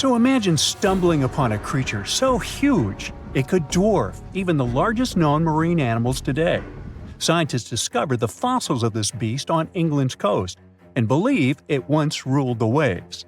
So imagine stumbling upon a creature so huge it could dwarf even the largest known marine animals today. Scientists discovered the fossils of this beast on England's coast and believe it once ruled the waves.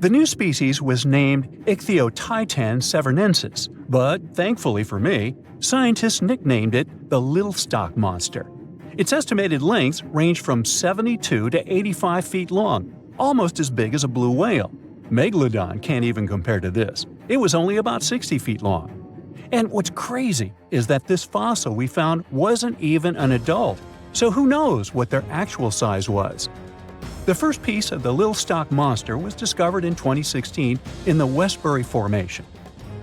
The new species was named Ichthyotitan severnensis, but thankfully for me, scientists nicknamed it the Little Stock Monster. Its estimated lengths range from 72 to 85 feet long, almost as big as a blue whale. Megalodon can't even compare to this. It was only about 60 feet long. And what's crazy is that this fossil we found wasn't even an adult, so who knows what their actual size was. The first piece of the Little Stock Monster was discovered in 2016 in the Westbury Formation.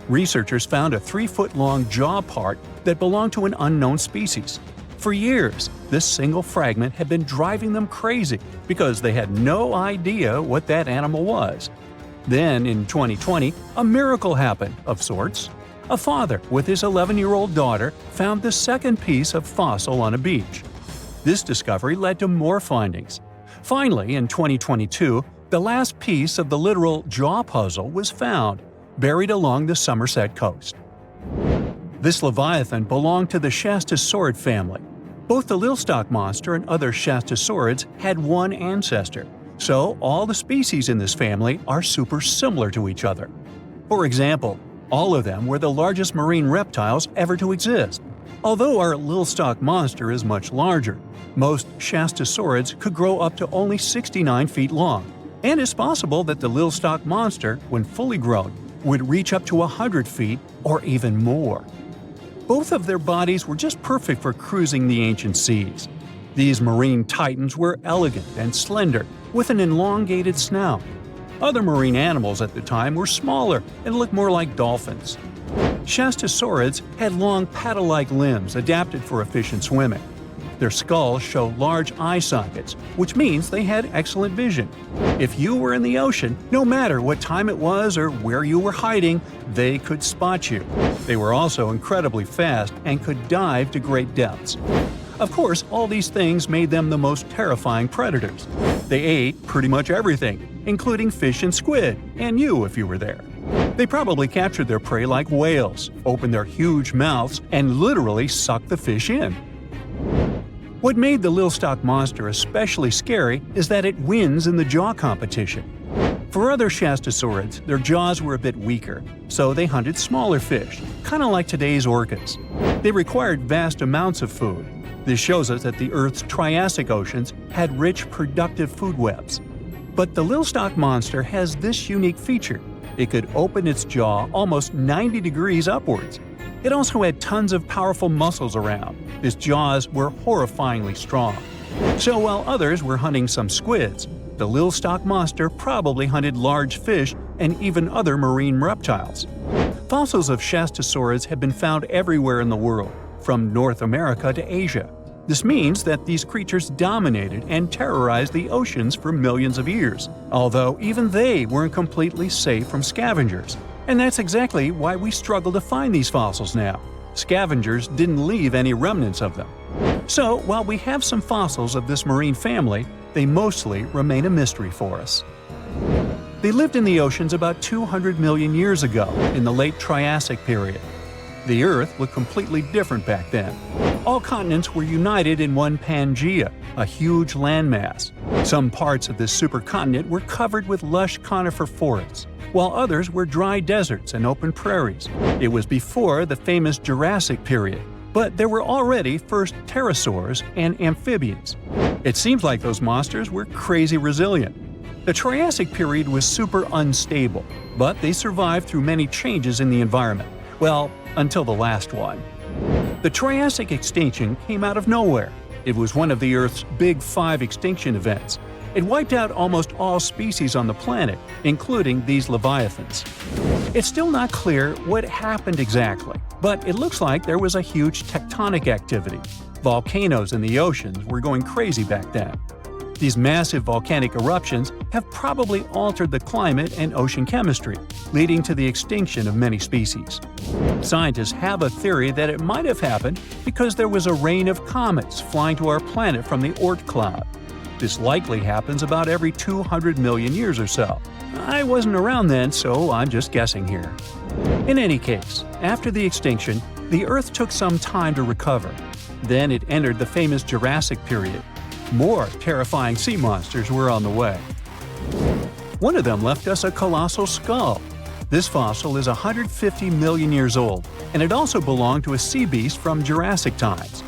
Researchers found a 3-foot-long jaw part that belonged to an unknown species. For years, this single fragment had been driving them crazy because they had no idea what that animal was. Then, in 2020, a miracle happened, of sorts. A father with his 11-year-old daughter found the second piece of fossil on a beach. This discovery led to more findings. Finally, in 2022, the last piece of the literal jaw puzzle was found, buried along the Somerset coast. This leviathan belonged to the Shastosaurid family. Both the Little Stock Monster and other Shastosaurids had one ancestor, so all the species in this family are super similar to each other. For example, all of them were the largest marine reptiles ever to exist. Although our Little Stock Monster is much larger, most Shastosaurids could grow up to only 69 feet long, and it's possible that the Little Stock Monster, when fully grown, would reach up to 100 feet or even more. Both of their bodies were just perfect for cruising the ancient seas. These marine titans were elegant and slender, with an elongated snout. Other marine animals at the time were smaller and looked more like dolphins. Shastosaurids had long paddle-like limbs adapted for efficient swimming. Their skulls show large eye sockets, which means they had excellent vision. If you were in the ocean, no matter what time it was or where you were hiding, they could spot you. They were also incredibly fast and could dive to great depths. Of course, all these things made them the most terrifying predators. They ate pretty much everything, including fish and squid, and you if you were there. They probably captured their prey like whales, opened their huge mouths, and literally sucked the fish in. What made the Little Stock Monster especially scary is that it wins in the jaw competition. For other Shastosaurids, their jaws were a bit weaker, so they hunted smaller fish, kind of like today's orcas. They required vast amounts of food. This shows us that the Earth's Triassic oceans had rich, productive food webs. But the Little Stock Monster has this unique feature. It could open its jaw almost 90 degrees upwards. It also had tons of powerful muscles around. Its jaws were horrifyingly strong. So while others were hunting some squids, the Little Stock Monster probably hunted large fish and even other marine reptiles. Fossils of Shastosaurids have been found everywhere in the world, from North America to Asia. This means that these creatures dominated and terrorized the oceans for millions of years, although even they weren't completely safe from scavengers. And that's exactly why we struggle to find these fossils now. Scavengers didn't leave any remnants of them. So, while we have some fossils of this marine family, they mostly remain a mystery for us. They lived in the oceans about 200 million years ago, in the late Triassic period. The Earth looked completely different back then. All continents were united in one Pangaea, a huge landmass. Some parts of this supercontinent were covered with lush conifer forests, while others were dry deserts and open prairies. It was before the famous Jurassic period, but there were already first pterosaurs and amphibians. It seems like those monsters were crazy resilient. The Triassic period was super unstable, but they survived through many changes in the environment. Well, until the last one. The Triassic extinction came out of nowhere. It was one of the Earth's big 5 extinction events. It wiped out almost all species on the planet, including these leviathans. It's still not clear what happened exactly, but it looks like there was a huge tectonic activity. Volcanoes in the oceans were going crazy back then. These massive volcanic eruptions have probably altered the climate and ocean chemistry, leading to the extinction of many species. Scientists have a theory that it might have happened because there was a rain of comets flying to our planet from the Oort cloud. This likely happens about every 200 million years or so. I wasn't around then, so I'm just guessing here. In any case, after the extinction, the Earth took some time to recover. Then it entered the famous Jurassic period. More terrifying sea monsters were on the way. One of them left us a colossal skull. This fossil is 150 million years old, and it also belonged to a sea beast from Jurassic times.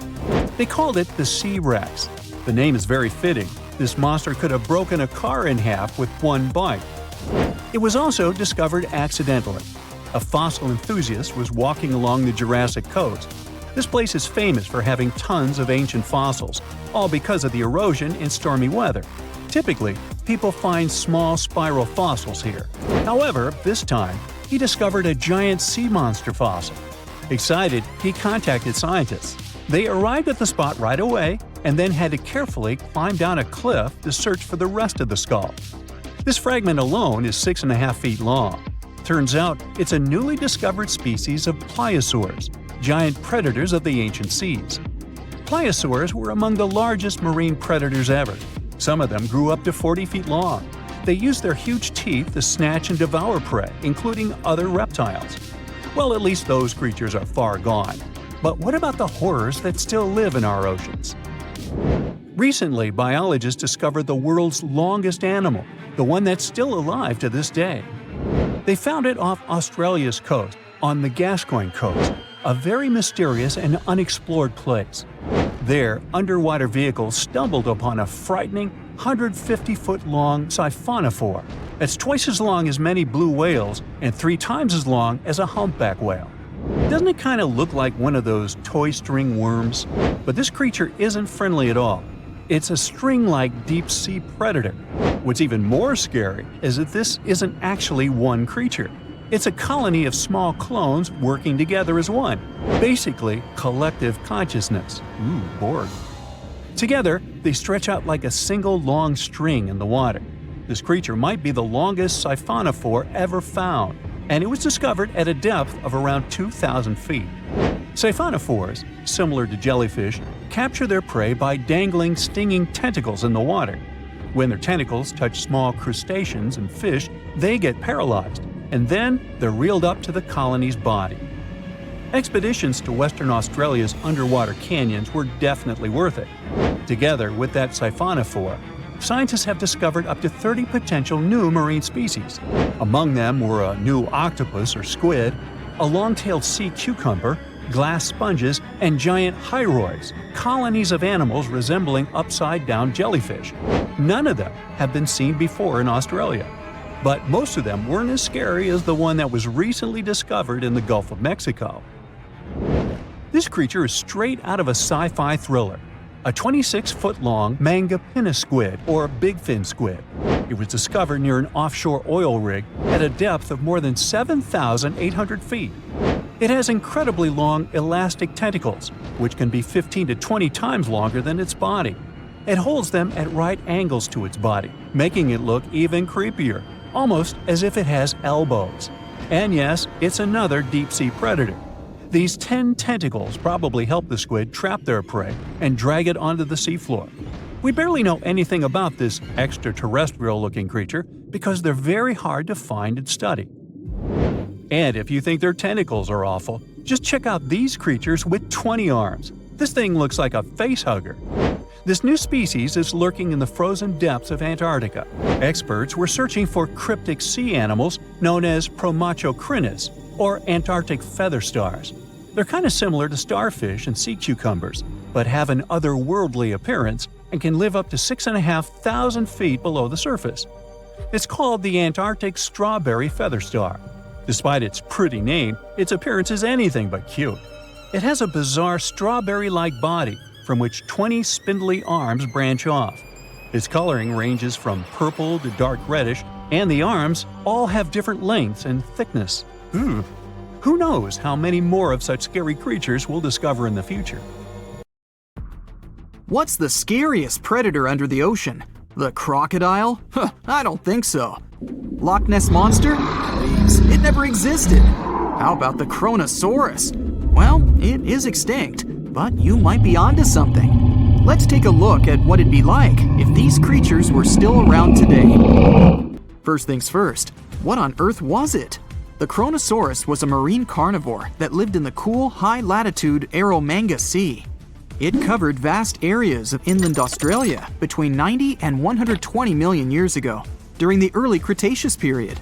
They called it the Sea Rex. The name is very fitting. This monster could have broken a car in half with one bite. It was also discovered accidentally. A fossil enthusiast was walking along the Jurassic coast. This place is famous for having tons of ancient fossils, all because of the erosion in stormy weather. Typically, people find small spiral fossils here. However, this time, he discovered a giant sea monster fossil. Excited, he contacted scientists. They arrived at the spot right away and then had to carefully climb down a cliff to search for the rest of the skull. This fragment alone is 6.5 feet long. Turns out, it's a newly discovered species of pliosaurs, giant predators of the ancient seas. Pliosaurs were among the largest marine predators ever. Some of them grew up to 40 feet long. They used their huge teeth to snatch and devour prey, including other reptiles. Well, at least those creatures are far gone. But what about the horrors that still live in our oceans? Recently, biologists discovered the world's longest animal, the one that's still alive to this day. They found it off Australia's coast, on the Gascoyne coast, a very mysterious and unexplored place. There, underwater vehicles stumbled upon a frightening 150-foot-long siphonophore that's twice as long as many blue whales and 3 times as long as a humpback whale. Doesn't it kind of look like one of those toy string worms? But this creature isn't friendly at all. It's a string-like deep-sea predator. What's even more scary is that this isn't actually one creature. It's a colony of small clones working together as one. Basically, collective consciousness. Ooh, Borg. Together, they stretch out like a single long string in the water. This creature might be the longest siphonophore ever found, and it was discovered at a depth of around 2,000 feet. Siphonophores, similar to jellyfish, capture their prey by dangling stinging tentacles in the water. When their tentacles touch small crustaceans and fish, they get paralyzed, and then they're reeled up to the colony's body. Expeditions to Western Australia's underwater canyons were definitely worth it. Together with that siphonophore, scientists have discovered up to 30 potential new marine species. Among them were a new octopus or squid, a long-tailed sea cucumber, glass sponges, and giant hyroids, colonies of animals resembling upside-down jellyfish. None of them have been seen before in Australia. But most of them weren't as scary as the one that was recently discovered in the Gulf of Mexico. This creature is straight out of a sci-fi thriller, a 26-foot-long mangapinna squid or bigfin squid. It was discovered near an offshore oil rig at a depth of more than 7,800 feet. It has incredibly long elastic tentacles, which can be 15 to 20 times longer than its body. It holds them at right angles to its body, making it look even creepier, almost as if it has elbows. And yes, it's another deep-sea predator. These 10 tentacles probably help the squid trap their prey and drag it onto the seafloor. We barely know anything about this extraterrestrial-looking creature because they're very hard to find and study. And if you think their tentacles are awful, just check out these creatures with 20 arms. This thing looks like a facehugger. This new species is lurking in the frozen depths of Antarctica. Experts were searching for cryptic sea animals known as Promachocrinis, or Antarctic feather stars. They're kind of similar to starfish and sea cucumbers, but have an otherworldly appearance and can live up to 6,500 feet below the surface. It's called the Antarctic strawberry feather star. Despite its pretty name, its appearance is anything but cute. It has a bizarre strawberry-like body from which 20 spindly arms branch off. Its coloring ranges from purple to dark reddish, and the arms all have different lengths and thickness. Ooh. Who knows how many more of such scary creatures we'll discover in the future? What's the scariest predator under the ocean? The crocodile? Huh, I don't think so. Loch Ness Monster? Please, it never existed. How about the Chronosaurus? Well, it is extinct, but you might be onto something. Let's take a look at what it'd be like if these creatures were still around today. First things first, what on earth was it? The Chronosaurus was a marine carnivore that lived in the cool, high-latitude Eromanga Sea. It covered vast areas of inland Australia between 90 and 120 million years ago, during the early Cretaceous period.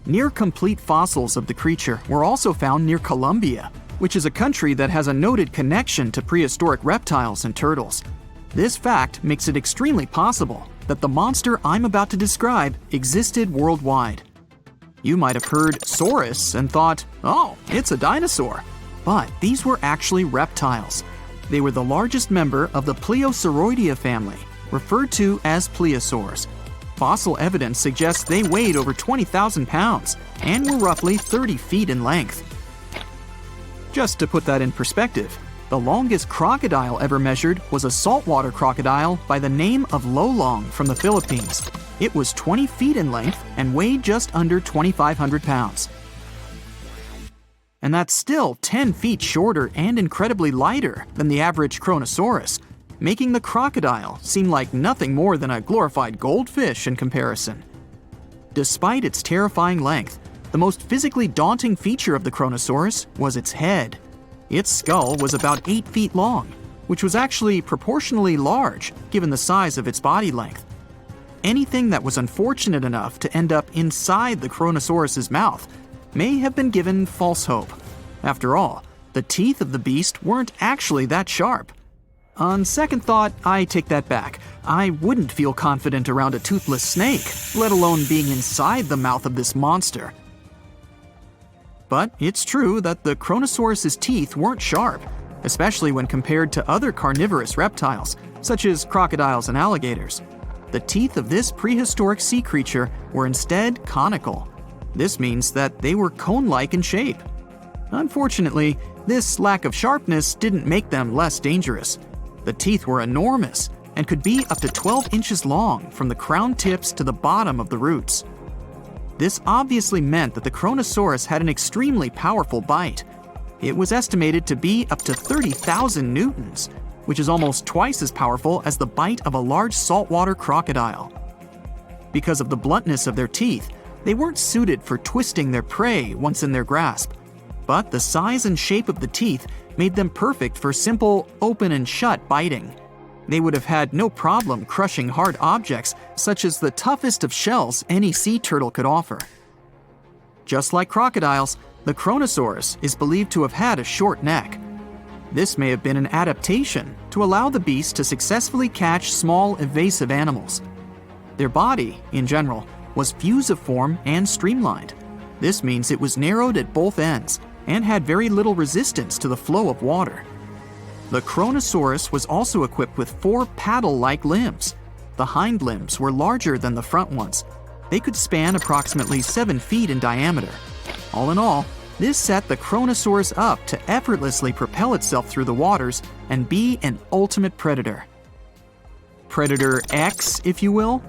Near-complete fossils of the creature were also found near Colombia, which is a country that has a noted connection to prehistoric reptiles and turtles. This fact makes it extremely possible that the monster I'm about to describe existed worldwide. You might have heard saurus and thought, oh, it's a dinosaur. But these were actually reptiles. They were the largest member of the Plesiosauridae family, referred to as plesiosaurs. Fossil evidence suggests they weighed over 20,000 pounds and were roughly 30 feet in length. Just to put that in perspective, the longest crocodile ever measured was a saltwater crocodile by the name of Lolong from the Philippines. It was 20 feet in length and weighed just under 2,500 pounds. And that's still 10 feet shorter and incredibly lighter than the average Chronosaurus, making the crocodile seem like nothing more than a glorified goldfish in comparison. Despite its terrifying length, the most physically daunting feature of the Chronosaurus was its head. Its skull was about 8 feet long, which was actually proportionally large given the size of its body length. Anything that was unfortunate enough to end up inside the Chronosaurus's mouth may have been given false hope. After all, the teeth of the beast weren't actually that sharp. On second thought, I take that back. I wouldn't feel confident around a toothless snake, let alone being inside the mouth of this monster. But it's true that the Chronosaurus's teeth weren't sharp, especially when compared to other carnivorous reptiles, such as crocodiles and alligators. The teeth of this prehistoric sea creature were instead conical. This means that they were cone-like in shape. Unfortunately, this lack of sharpness didn't make them less dangerous. The teeth were enormous and could be up to 12 inches long from the crown tips to the bottom of the roots. This obviously meant that the Chronosaurus had an extremely powerful bite. It was estimated to be up to 30,000 newtons, which is almost twice as powerful as the bite of a large saltwater crocodile. Because of the bluntness of their teeth, they weren't suited for twisting their prey once in their grasp. But the size and shape of the teeth made them perfect for simple open and shut biting. They would have had no problem crushing hard objects such as the toughest of shells any sea turtle could offer. Just like crocodiles, the Chronosaurus is believed to have had a short neck. This may have been an adaptation to allow the beast to successfully catch small, evasive animals. Their body, in general, was fusiform and streamlined. This means it was narrowed at both ends and had very little resistance to the flow of water. The Chronosaurus was also equipped with 4 paddle-like limbs. The hind limbs were larger than the front ones. They could span approximately 7 feet in diameter. All in all, this set the Chronosaurus up to effortlessly propel itself through the waters and be an ultimate predator. Predator X, if you will?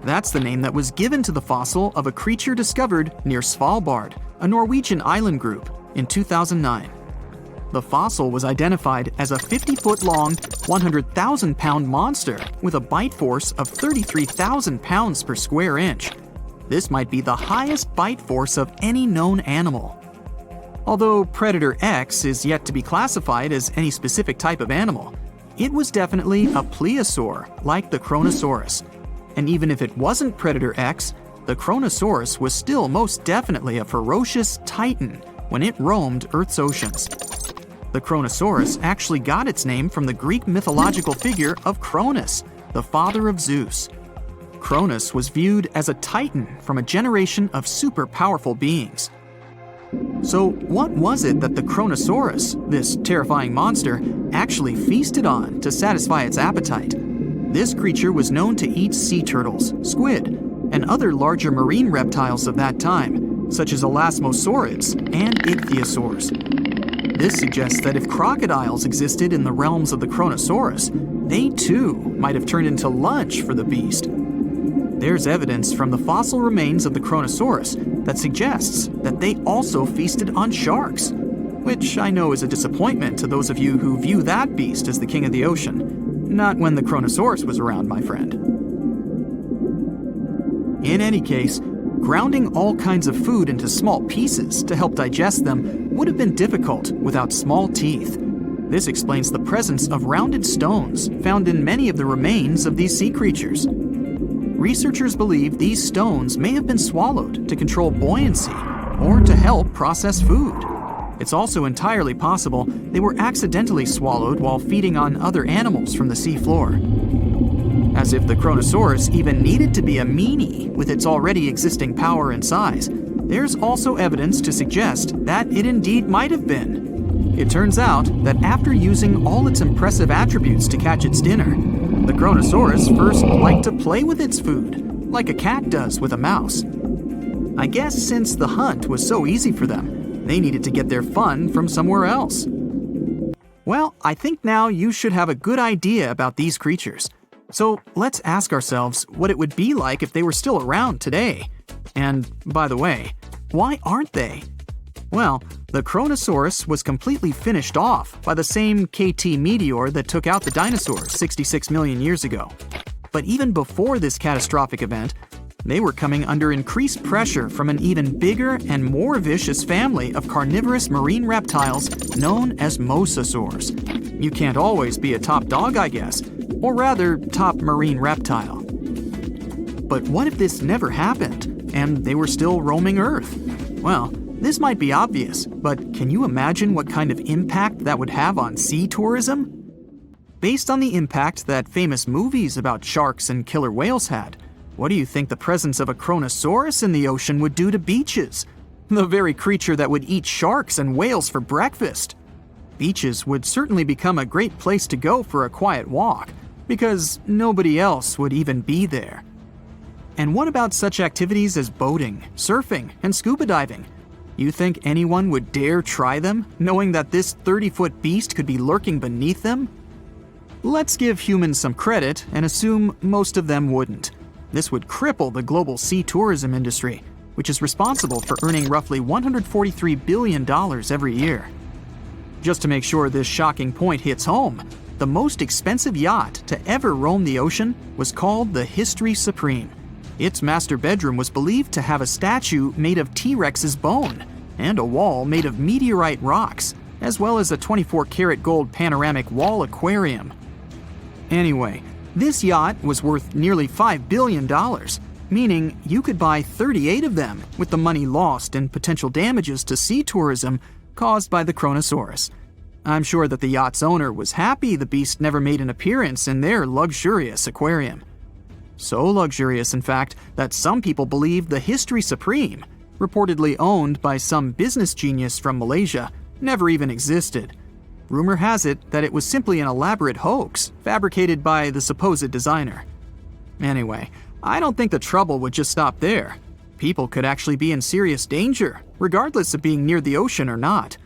That's the name that was given to the fossil of a creature discovered near Svalbard, a Norwegian island group, in 2009. The fossil was identified as a 50-foot-long, 100,000-pound monster with a bite force of 33,000 pounds per square inch. This might be the highest bite force of any known animal. Although Predator X is yet to be classified as any specific type of animal, it was definitely a plesiosaur like the Chronosaurus. And even if it wasn't Predator X, the Chronosaurus was still most definitely a ferocious titan when it roamed Earth's oceans. The Chronosaurus actually got its name from the Greek mythological figure of Cronus, the father of Zeus. Cronus was viewed as a titan from a generation of super powerful beings. So what was it that the Chronosaurus, this terrifying monster, actually feasted on to satisfy its appetite? This creature was known to eat sea turtles, squid, and other larger marine reptiles of that time, such as elasmosaurids and ichthyosaurs. This suggests that if crocodiles existed in the realms of the Chronosaurus, they too might have turned into lunch for the beast. There's evidence from the fossil remains of the Chronosaurus that suggests that they also feasted on sharks, which I know is a disappointment to those of you who view that beast as the king of the ocean. Not when the Chronosaurus was around, my friend. In any case, grounding all kinds of food into small pieces to help digest them would have been difficult without small teeth. This explains the presence of rounded stones found in many of the remains of these sea creatures. Researchers believe these stones may have been swallowed to control buoyancy or to help process food. It's also entirely possible they were accidentally swallowed while feeding on other animals from the seafloor. As if the Chronosaurus even needed to be a meanie with its already existing power and size, there's also evidence to suggest that it indeed might have been. It turns out that after using all its impressive attributes to catch its dinner, the Chronosaurus first liked to play with its food, like a cat does with a mouse. I guess since the hunt was so easy for them, they needed to get their fun from somewhere else. Well, I think now you should have a good idea about these creatures. So let's ask ourselves what it would be like if they were still around today. And by the way, why aren't they? Well, the Chronosaurus was completely finished off by the same KT meteor that took out the dinosaurs 66 million years ago. But even before this catastrophic event, they were coming under increased pressure from an even bigger and more vicious family of carnivorous marine reptiles known as mosasaurs. You can't always be a top dog, I guess, or rather, top marine reptile. But what if this never happened, and they were still roaming Earth? Well, this might be obvious, but can you imagine what kind of impact that would have on sea tourism? Based on the impact that famous movies about sharks and killer whales had, what do you think the presence of a Chronosaurus in the ocean would do to beaches? The very creature that would eat sharks and whales for breakfast. Beaches would certainly become a great place to go for a quiet walk, because nobody else would even be there. And what about such activities as boating, surfing, and scuba diving? You think anyone would dare try them, knowing that this 30-foot beast could be lurking beneath them? Let's give humans some credit and assume most of them wouldn't. This would cripple the global sea tourism industry, which is responsible for earning roughly $143 billion every year. Just to make sure this shocking point hits home, the most expensive yacht to ever roam the ocean was called the History Supreme. Its master bedroom was believed to have a statue made of T-Rex's bone and a wall made of meteorite rocks, as well as a 24-karat gold panoramic wall aquarium. Anyway, this yacht was worth nearly $5 billion, meaning you could buy 38 of them with the money lost in potential damages to sea tourism caused by the Chronosaurus. I'm sure that the yacht's owner was happy the beast never made an appearance in their luxurious aquarium. So luxurious, in fact, that some people believe the History Supreme, reportedly owned by some business genius from Malaysia, never even existed. Rumor has it that it was simply an elaborate hoax fabricated by the supposed designer. Anyway, I don't think the trouble would just stop there. People could actually be in serious danger, regardless of being near the ocean or not.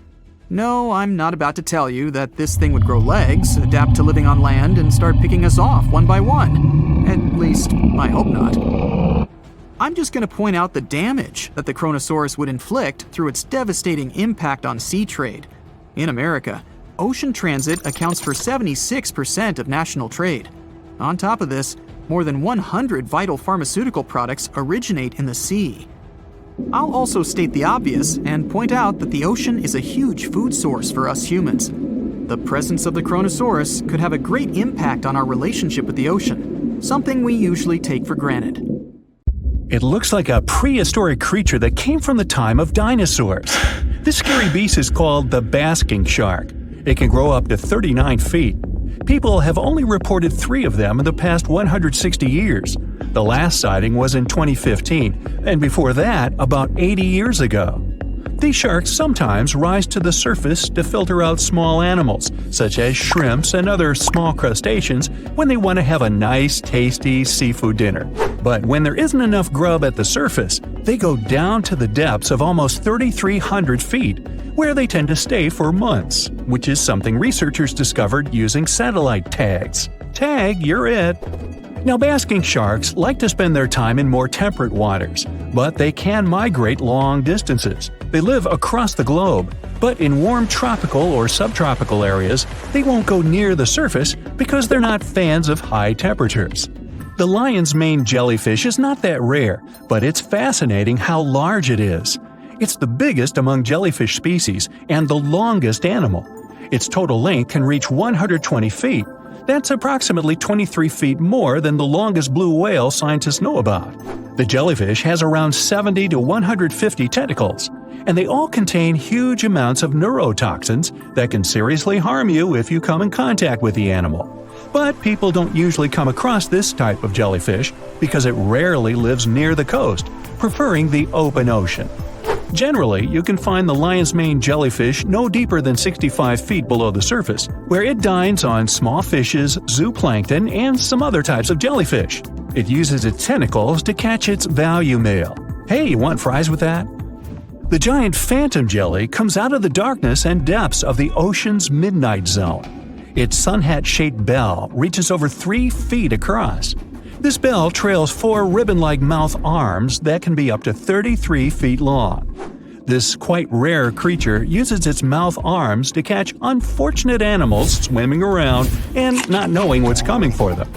No, I'm not about to tell you that this thing would grow legs, adapt to living on land, and start picking us off one by one. At least, I hope not. I'm just going to point out the damage that the Chronosaurus would inflict through its devastating impact on sea trade. In America, ocean transit accounts for 76% of national trade. On top of this, more than 100 vital pharmaceutical products originate in the sea. I'll also state the obvious and point out that the ocean is a huge food source for us humans. The presence of the Chronosaurus could have a great impact on our relationship with the ocean, something we usually take for granted. It looks like a prehistoric creature that came from the time of dinosaurs. This scary beast is called the basking shark. It can grow up to 39 feet. People have only reported 3 of them in the past 160 years. The last sighting was in 2015, and before that, about 80 years ago. These sharks sometimes rise to the surface to filter out small animals, such as shrimps and other small crustaceans, when they want to have a nice, tasty seafood dinner. But when there isn't enough grub at the surface, they go down to the depths of almost 3,300 feet, where they tend to stay for months, which is something researchers discovered using satellite tags. Tag, you're it! Now, basking sharks like to spend their time in more temperate waters, but they can migrate long distances. They live across the globe, but in warm tropical or subtropical areas, they won't go near the surface because they're not fans of high temperatures. The lion's mane jellyfish is not that rare, but it's fascinating how large it is. It's the biggest among jellyfish species and the longest animal. Its total length can reach 120 feet. That's approximately 23 feet more than the longest blue whale scientists know about. The jellyfish has around 70 to 150 tentacles, and they all contain huge amounts of neurotoxins that can seriously harm you if you come in contact with the animal. But people don't usually come across this type of jellyfish because it rarely lives near the coast, preferring the open ocean. Generally, you can find the lion's mane jellyfish no deeper than 65 feet below the surface, where it dines on small fishes, zooplankton, and some other types of jellyfish. It uses its tentacles to catch its value meal. Hey, you want fries with that? The giant phantom jelly comes out of the darkness and depths of the ocean's midnight zone. Its sun hat-shaped bell reaches over 3 feet across. This bell trails 4 ribbon-like mouth arms that can be up to 33 feet long. This quite rare creature uses its mouth arms to catch unfortunate animals swimming around and not knowing what's coming for them.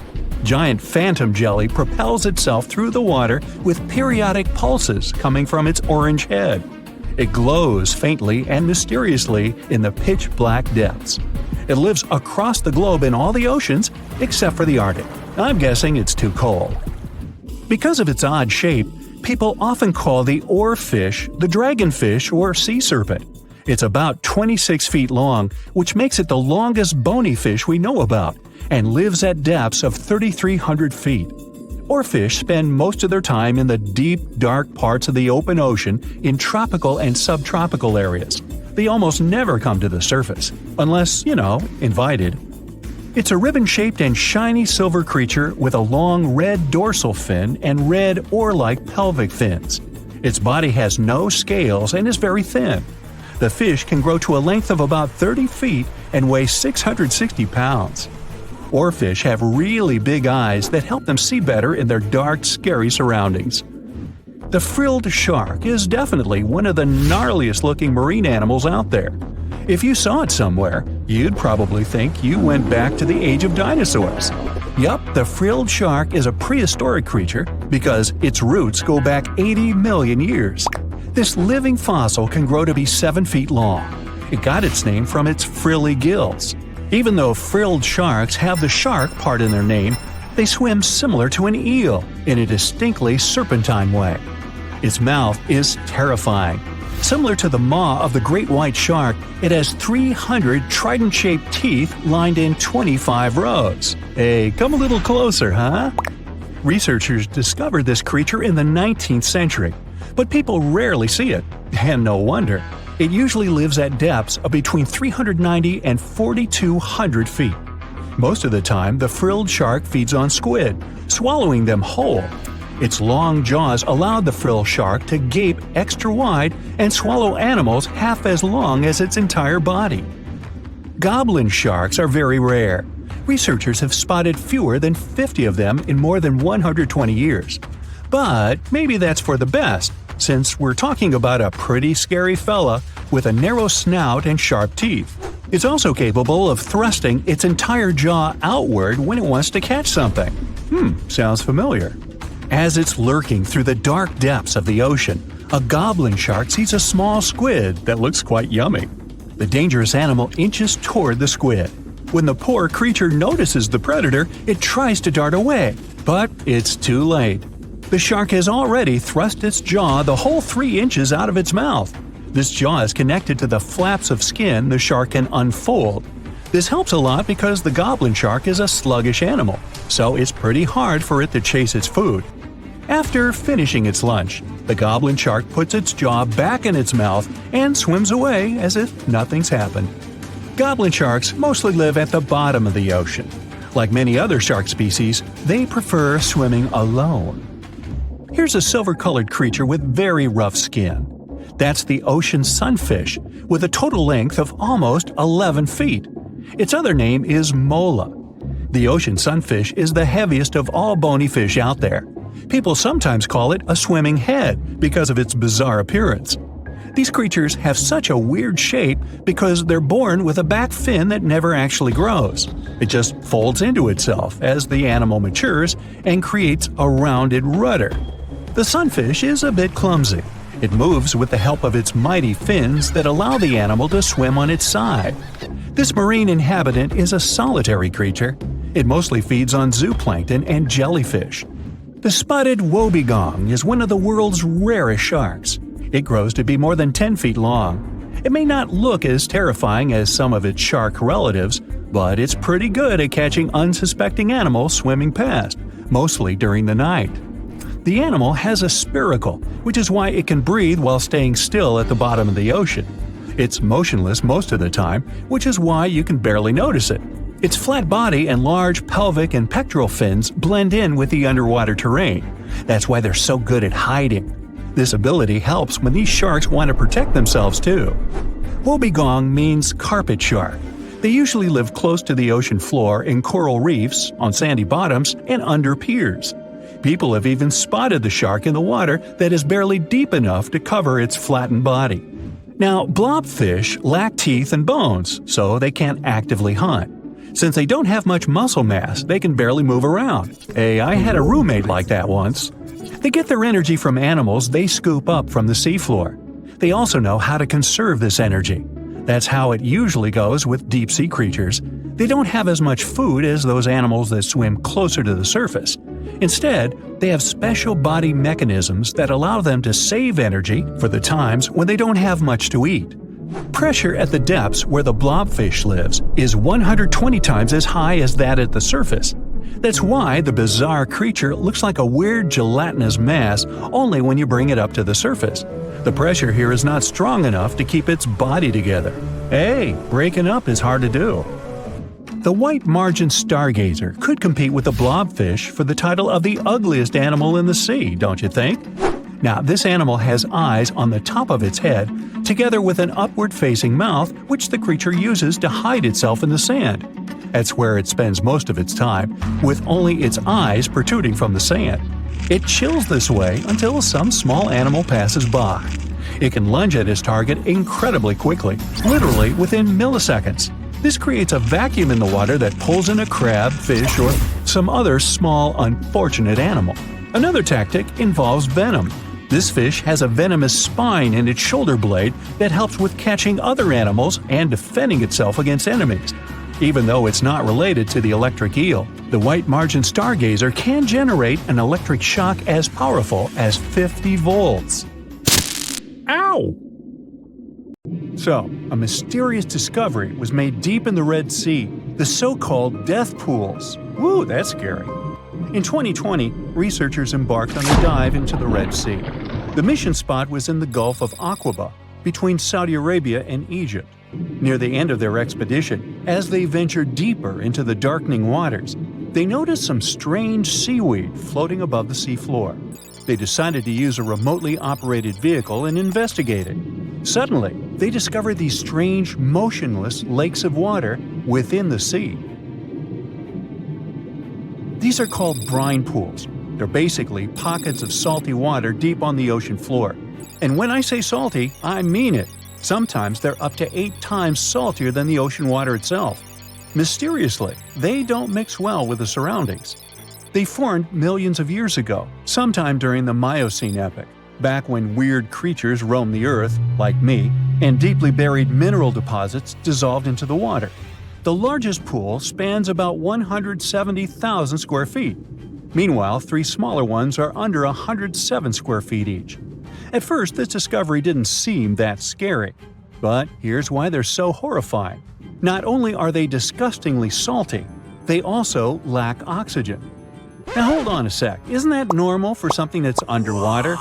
Giant phantom jelly propels itself through the water with periodic pulses coming from its orange head. It glows faintly and mysteriously in the pitch-black depths. It lives across the globe in all the oceans except for the Arctic. I'm guessing it's too cold. Because of its odd shape, people often call the oarfish the dragonfish or sea serpent. It's about 26 feet long, which makes it the longest bony fish we know about, and lives at depths of 3,300 feet. Oarfish spend most of their time in the deep, dark parts of the open ocean in tropical and subtropical areas. They almost never come to the surface, unless, invited. It's a ribbon-shaped and shiny silver creature with a long red dorsal fin and red oar-like pelvic fins. Its body has no scales and is very thin. The fish can grow to a length of about 30 feet and weigh 660 pounds. Oarfish have really big eyes that help them see better in their dark, scary surroundings. The frilled shark is definitely one of the gnarliest-looking marine animals out there. If you saw it somewhere, you'd probably think you went back to the age of dinosaurs. Yup, the frilled shark is a prehistoric creature because its roots go back 80 million years. This living fossil can grow to be 7 feet long. It got its name from its frilly gills. Even though frilled sharks have the shark part in their name, they swim similar to an eel in a distinctly serpentine way. Its mouth is terrifying. Similar to the maw of the great white shark, it has 300 trident-shaped teeth lined in 25 rows. Hey, come a little closer, huh? Researchers discovered this creature in the 19th century, but people rarely see it, and no wonder. It usually lives at depths of between 390 and 4,200 feet. Most of the time, the frilled shark feeds on squid, swallowing them whole. Its long jaws allowed the frilled shark to gape extra wide and swallow animals half as long as its entire body. Goblin sharks are very rare. Researchers have spotted fewer than 50 of them in more than 120 years. But maybe that's for the best, since we're talking about a pretty scary fella with a narrow snout and sharp teeth. It's also capable of thrusting its entire jaw outward when it wants to catch something. Sounds familiar. As it's lurking through the dark depths of the ocean, a goblin shark sees a small squid that looks quite yummy. The dangerous animal inches toward the squid. When the poor creature notices the predator, it tries to dart away, but it's too late. The shark has already thrust its jaw the whole 3 inches out of its mouth. This jaw is connected to the flaps of skin the shark can unfold. This helps a lot because the goblin shark is a sluggish animal, so it's pretty hard for it to chase its food. After finishing its lunch, the goblin shark puts its jaw back in its mouth and swims away as if nothing's happened. Goblin sharks mostly live at the bottom of the ocean. Like many other shark species, they prefer swimming alone. Here's a silver-colored creature with very rough skin. That's the ocean sunfish, with a total length of almost 11 feet. Its other name is mola. The ocean sunfish is the heaviest of all bony fish out there. People sometimes call it a swimming head because of its bizarre appearance. These creatures have such a weird shape because they're born with a back fin that never actually grows. It just folds into itself as the animal matures and creates a rounded rudder. The sunfish is a bit clumsy. It moves with the help of its mighty fins that allow the animal to swim on its side. This marine inhabitant is a solitary creature. It mostly feeds on zooplankton and jellyfish. The spotted wobbegong is one of the world's rarest sharks. It grows to be more than 10 feet long. It may not look as terrifying as some of its shark relatives, but it's pretty good at catching unsuspecting animals swimming past, mostly during the night. The animal has a spiracle, which is why it can breathe while staying still at the bottom of the ocean. It's motionless most of the time, which is why you can barely notice it. Its flat body and large pelvic and pectoral fins blend in with the underwater terrain. That's why they're so good at hiding. This ability helps when these sharks want to protect themselves too. Wobbegong means carpet shark. They usually live close to the ocean floor in coral reefs, on sandy bottoms, and under piers. People have even spotted the shark in the water that is barely deep enough to cover its flattened body. Now, blobfish lack teeth and bones, so they can't actively hunt. Since they don't have much muscle mass, they can barely move around. Hey, I had a roommate like that once. They get their energy from animals they scoop up from the seafloor. They also know how to conserve this energy. That's how it usually goes with deep-sea creatures. They don't have as much food as those animals that swim closer to the surface. Instead, they have special body mechanisms that allow them to save energy for the times when they don't have much to eat. Pressure at the depths where the blobfish lives is 120 times as high as that at the surface. That's why the bizarre creature looks like a weird gelatinous mass only when you bring it up to the surface. The pressure here is not strong enough to keep its body together. Hey, breaking up is hard to do. The white margin stargazer could compete with the blobfish for the title of the ugliest animal in the sea, don't you think? Now, this animal has eyes on the top of its head, together with an upward-facing mouth which the creature uses to hide itself in the sand. That's where it spends most of its time, with only its eyes protruding from the sand. It chills this way until some small animal passes by. It can lunge at its target incredibly quickly, literally within milliseconds. This creates a vacuum in the water that pulls in a crab, fish, or some other small, unfortunate animal. Another tactic involves venom. This fish has a venomous spine in its shoulder blade that helps with catching other animals and defending itself against enemies. Even though it's not related to the electric eel, the white margin stargazer can generate an electric shock as powerful as 50 volts. Ow! So, a mysterious discovery was made deep in the Red Sea, the so-called death pools. Woo, that's scary. In 2020, researchers embarked on a dive into the Red Sea. The mission spot was in the Gulf of Aqaba, between Saudi Arabia and Egypt. Near the end of their expedition, as they ventured deeper into the darkening waters, they noticed some strange seaweed floating above the seafloor. They decided to use a remotely operated vehicle and investigate it. Suddenly, they discovered these strange, motionless lakes of water within the sea. These are called brine pools. They're basically pockets of salty water deep on the ocean floor. And when I say salty, I mean it. Sometimes they're up to 8 times saltier than the ocean water itself. Mysteriously, they don't mix well with the surroundings. They formed millions of years ago, sometime during the Miocene epoch, back when weird creatures roamed the earth, like me, and deeply buried mineral deposits dissolved into the water. The largest pool spans about 170,000 square feet. Meanwhile, 3 smaller ones are under 107 square feet each. At first, this discovery didn't seem that scary. But here's why they're so horrifying. Not only are they disgustingly salty, they also lack oxygen. Now hold on a sec, isn't that normal for something that's underwater?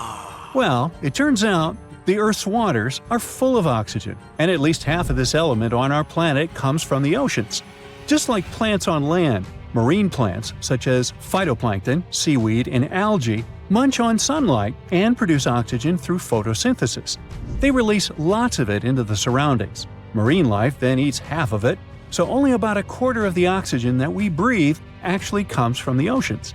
Well, it turns out the Earth's waters are full of oxygen, and at least half of this element on our planet comes from the oceans. Just like plants on land, marine plants, such as phytoplankton, seaweed, and algae, munch on sunlight and produce oxygen through photosynthesis. They release lots of it into the surroundings. Marine life then eats half of it, so only about a quarter of the oxygen that we breathe actually comes from the oceans.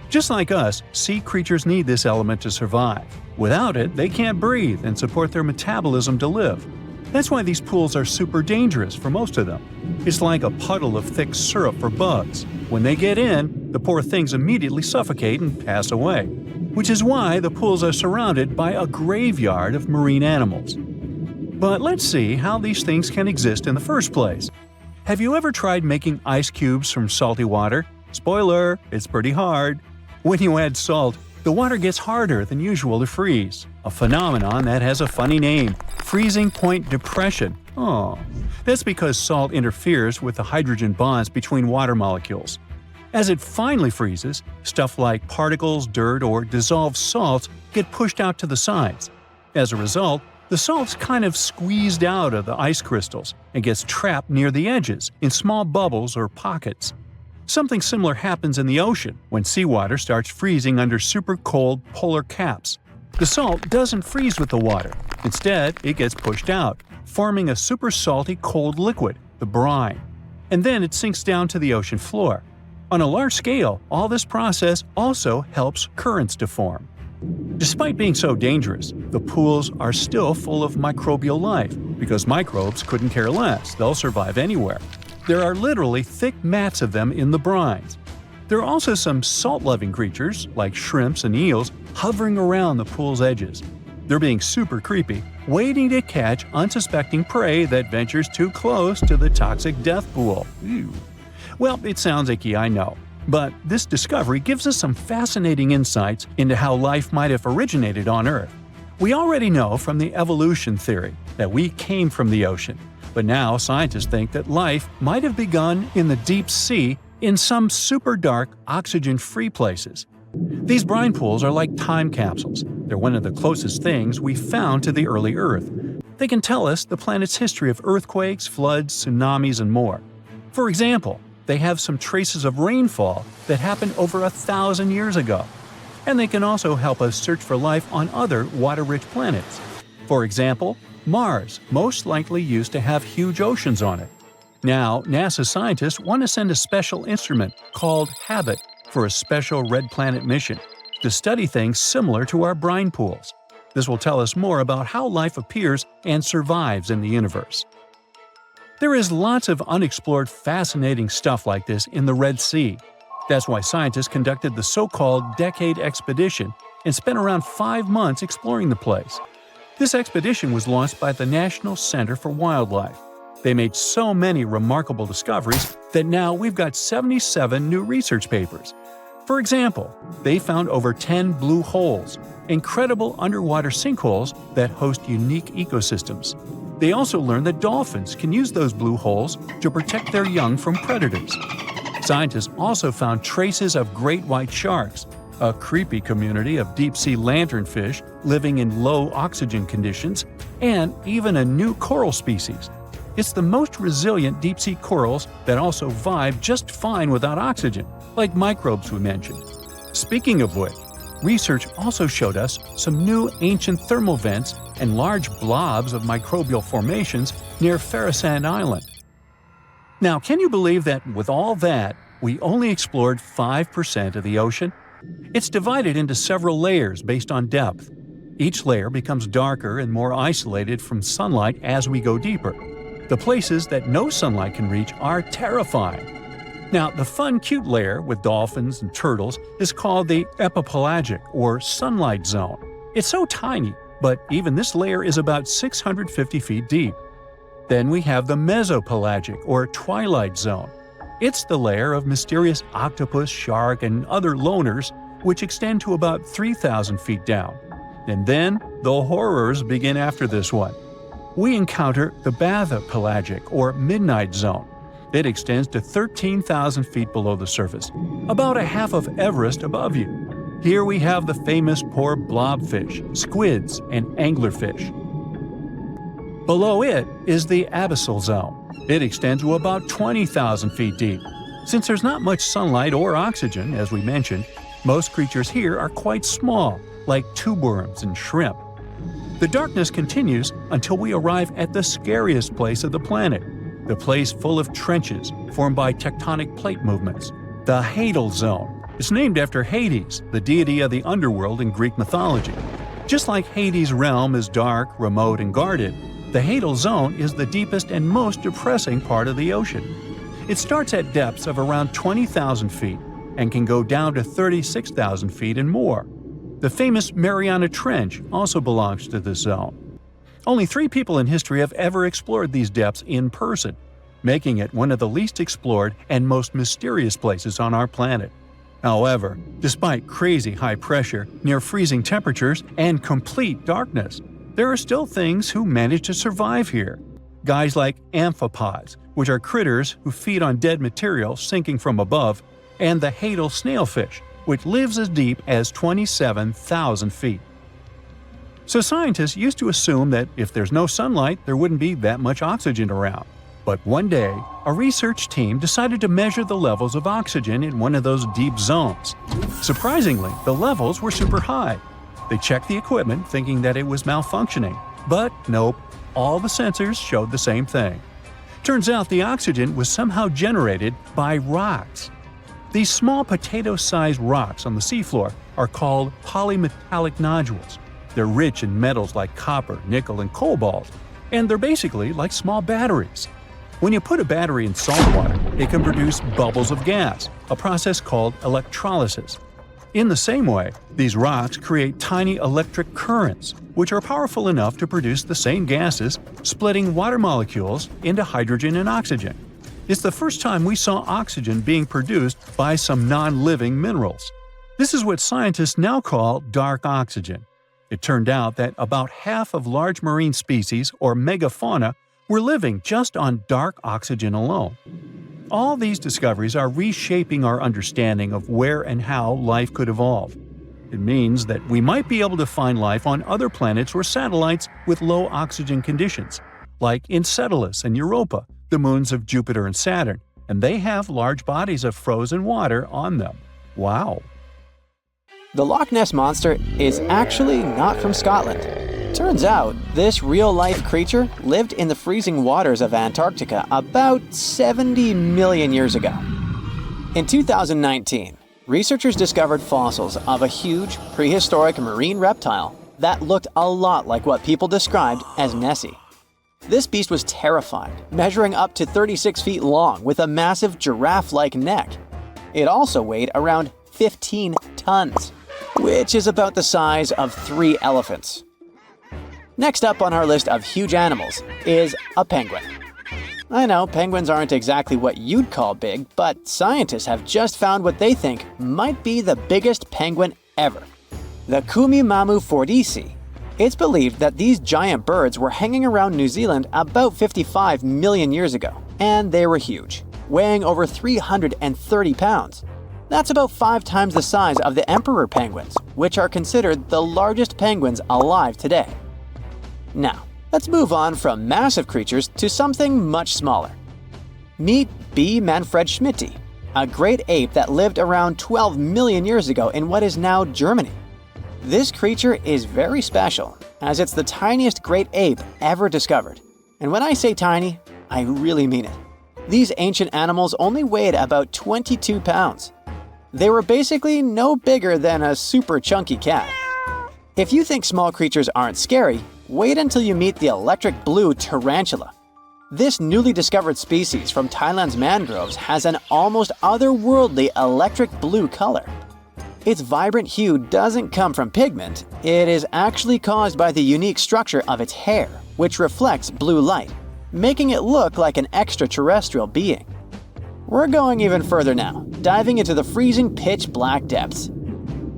Just like us, sea creatures need this element to survive. Without it, they can't breathe and support their metabolism to live. That's why these pools are super dangerous for most of them. It's like a puddle of thick syrup for bugs. When they get in, the poor things immediately suffocate and pass away. Which is why the pools are surrounded by a graveyard of marine animals. But let's see how these things can exist in the first place. Have you ever tried making ice cubes from salty water? Spoiler, it's pretty hard. When you add salt, the water gets harder than usual to freeze, a phenomenon that has a funny name, freezing point depression. Oh, that's because salt interferes with the hydrogen bonds between water molecules. As it finally freezes, stuff like particles, dirt, or dissolved salts get pushed out to the sides. As a result, the salt's kind of squeezed out of the ice crystals and gets trapped near the edges in small bubbles or pockets. Something similar happens in the ocean when seawater starts freezing under super cold polar caps. The salt doesn't freeze with the water. Instead, it gets pushed out, forming a super salty cold liquid, the brine. And then it sinks down to the ocean floor. On a large scale, all this process also helps currents to form. Despite being so dangerous, the pools are still full of microbial life because microbes couldn't care less, they'll survive anywhere. There are literally thick mats of them in the brines. There are also some salt-loving creatures, like shrimps and eels, hovering around the pool's edges. They're being super creepy, waiting to catch unsuspecting prey that ventures too close to the toxic death pool. Ew. Well, it sounds icky, I know. But this discovery gives us some fascinating insights into how life might have originated on Earth. We already know from the evolution theory that we came from the ocean. But now scientists think that life might have begun in the deep sea in some super dark, oxygen-free places. These brine pools are like time capsules. They're one of the closest things we found to the early Earth. They can tell us the planet's history of earthquakes, floods, tsunamis, and more. For example, they have some traces of rainfall that happened over 1,000 years ago. And they can also help us search for life on other water-rich planets. For example, Mars most likely used to have huge oceans on it. Now, NASA scientists want to send a special instrument called HABIT for a special red planet mission to study things similar to our brine pools. This will tell us more about how life appears and survives in the universe. There is lots of unexplored fascinating stuff like this in the Red Sea. That's why scientists conducted the so-called Decade Expedition and spent around 5 months exploring the place. This expedition was launched by the National Center for Wildlife. They made so many remarkable discoveries that now we've got 77 new research papers. For example, they found over 10 blue holes, incredible underwater sinkholes that host unique ecosystems. They also learned that dolphins can use those blue holes to protect their young from predators. Scientists also found traces of great white sharks, a creepy community of deep-sea lanternfish living in low oxygen conditions, and even a new coral species. It's the most resilient deep-sea corals that also vibe just fine without oxygen, like microbes we mentioned. Speaking of which, research also showed us some new ancient thermal vents and large blobs of microbial formations near Pterosaurs Island. Now, can you believe that with all that, we only explored 5% of the ocean? It's divided into several layers based on depth. Each layer becomes darker and more isolated from sunlight as we go deeper. The places that no sunlight can reach are terrifying. Now, the fun, cute layer with dolphins and turtles is called the epipelagic or sunlight zone. It's so tiny, but even this layer is about 650 feet deep. Then we have the mesopelagic or twilight zone. It's the layer of mysterious octopus, shark, and other loners, which extend to about 3,000 feet down. And then the horrors begin after this one. We encounter the bathypelagic or midnight zone. It extends to 13,000 feet below the surface, about a half of Everest above you. Here we have the famous poor blobfish, squids, and anglerfish. Below it is the abyssal zone. It extends to about 20,000 feet deep. Since there's not much sunlight or oxygen, as we mentioned, most creatures here are quite small, like tube worms and shrimp. The darkness continues until we arrive at the scariest place of the planet, the place full of trenches formed by tectonic plate movements, the Hadal zone. It's named after Hades, the deity of the underworld in Greek mythology. Just like Hades' realm is dark, remote, and guarded, the Hadal Zone is the deepest and most depressing part of the ocean. It starts at depths of around 20,000 feet and can go down to 36,000 feet and more. The famous Mariana Trench also belongs to this zone. Only 3 people in history have ever explored these depths in person, making it one of the least explored and most mysterious places on our planet. However, despite crazy high pressure, near freezing temperatures, and complete darkness, there are still things who manage to survive here. Guys like arthropods, which are critters who feed on dead material sinking from above, and the Hadal snailfish, which lives as deep as 27,000 feet. So scientists used to assume that if there's no sunlight, there wouldn't be that much oxygen around. But one day, a research team decided to measure the levels of oxygen in one of those deep zones. Surprisingly, the levels were super high. They checked the equipment thinking that it was malfunctioning, but nope, all the sensors showed the same thing. Turns out the oxygen was somehow generated by rocks. These small potato-sized rocks on the seafloor are called polymetallic nodules. They're rich in metals like copper, nickel, and cobalt, and they're basically like small batteries. When you put a battery in salt water, it can produce bubbles of gas, a process called electrolysis. In the same way, these rocks create tiny electric currents, which are powerful enough to produce the same gases, splitting water molecules into hydrogen and oxygen. It's the first time we saw oxygen being produced by some non-living minerals. This is what scientists now call dark oxygen. It turned out that about half of large marine species, or megafauna, were living just on dark oxygen alone. All these discoveries are reshaping our understanding of where and how life could evolve. It means that we might be able to find life on other planets or satellites with low oxygen conditions, like Enceladus and Europa, the moons of Jupiter and Saturn, and they have large bodies of frozen water on them. Wow! The Loch Ness Monster is actually not from Scotland. Turns out, this real-life creature lived in the freezing waters of Antarctica about 70 million years ago. In 2019, researchers discovered fossils of a huge, prehistoric marine reptile that looked a lot like what people described as Nessie. This beast was terrifying, measuring up to 36 feet long with a massive giraffe-like neck. It also weighed around 15 tons, which is about the size of 3 elephants. Next up on our list of huge animals is a penguin. I know penguins aren't exactly what you'd call big, but scientists have just found what they think might be the biggest penguin ever, the Kumimamu fordyce. It's believed that these giant birds were hanging around New Zealand about 55 million years ago, and they were huge, weighing over 330 pounds. That's about 5 times the size of the emperor penguins, which are considered the largest penguins alive today. Now, let's move on from massive creatures to something much smaller. Meet B. manfredschmidti, a great ape that lived around 12 million years ago in what is now Germany. This creature is very special, as it's the tiniest great ape ever discovered. And when I say tiny, I really mean it. These ancient animals only weighed about 22 pounds. They were basically no bigger than a super chunky cat. If you think small creatures aren't scary, wait until you meet the electric blue tarantula. This newly discovered species from Thailand's mangroves has an almost otherworldly electric blue color. Its vibrant hue doesn't come from pigment, it is actually caused by the unique structure of its hair, which reflects blue light, making it look like an extraterrestrial being. We're going even further now, diving into the freezing pitch-black depths.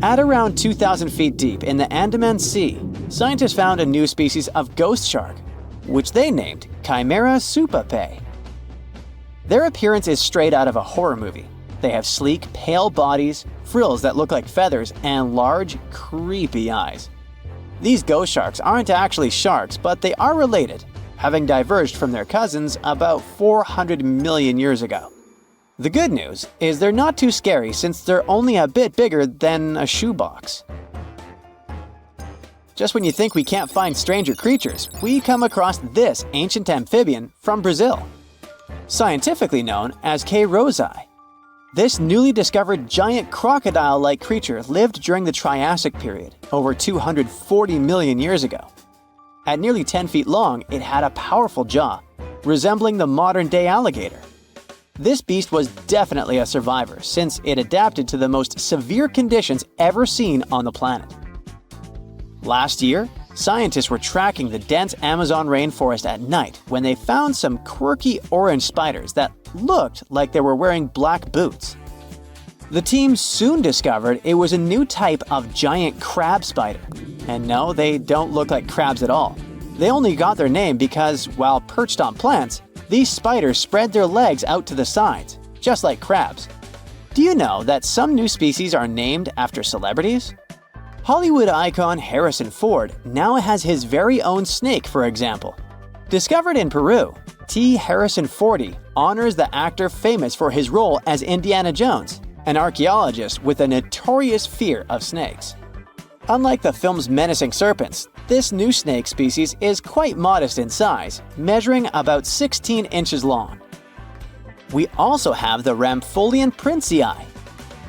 At around 2,000 feet deep in the Andaman Sea, scientists found a new species of ghost shark, which they named Chimera supape. Their appearance is straight out of a horror movie. They have sleek, pale bodies, frills that look like feathers, and large, creepy eyes. These ghost sharks aren't actually sharks, but they are related, having diverged from their cousins about 400 million years ago. The good news is they're not too scary since they're only a bit bigger than a shoebox. Just when you think we can't find stranger creatures, we come across this ancient amphibian from Brazil. Scientifically known as K. rosae. This newly discovered giant crocodile-like creature lived during the Triassic period, over 240 million years ago. At nearly 10 feet long, it had a powerful jaw, resembling the modern-day alligator. This beast was definitely a survivor since it adapted to the most severe conditions ever seen on the planet. Last year, scientists were tracking the dense Amazon rainforest at night when they found some quirky orange spiders that looked like they were wearing black boots. The team soon discovered it was a new type of giant crab spider. And no, they don't look like crabs at all. They only got their name because, while perched on plants, these spiders spread their legs out to the sides, just like crabs. Do you know that some new species are named after celebrities? Hollywood icon Harrison Ford now has his very own snake, for example. Discovered in Peru, T. Harrison Fordy honors the actor famous for his role as Indiana Jones, an archaeologist with a notorious fear of snakes. Unlike the film's menacing serpents, this new snake species is quite modest in size, measuring about 16 inches long. We also have the Rampholion princei,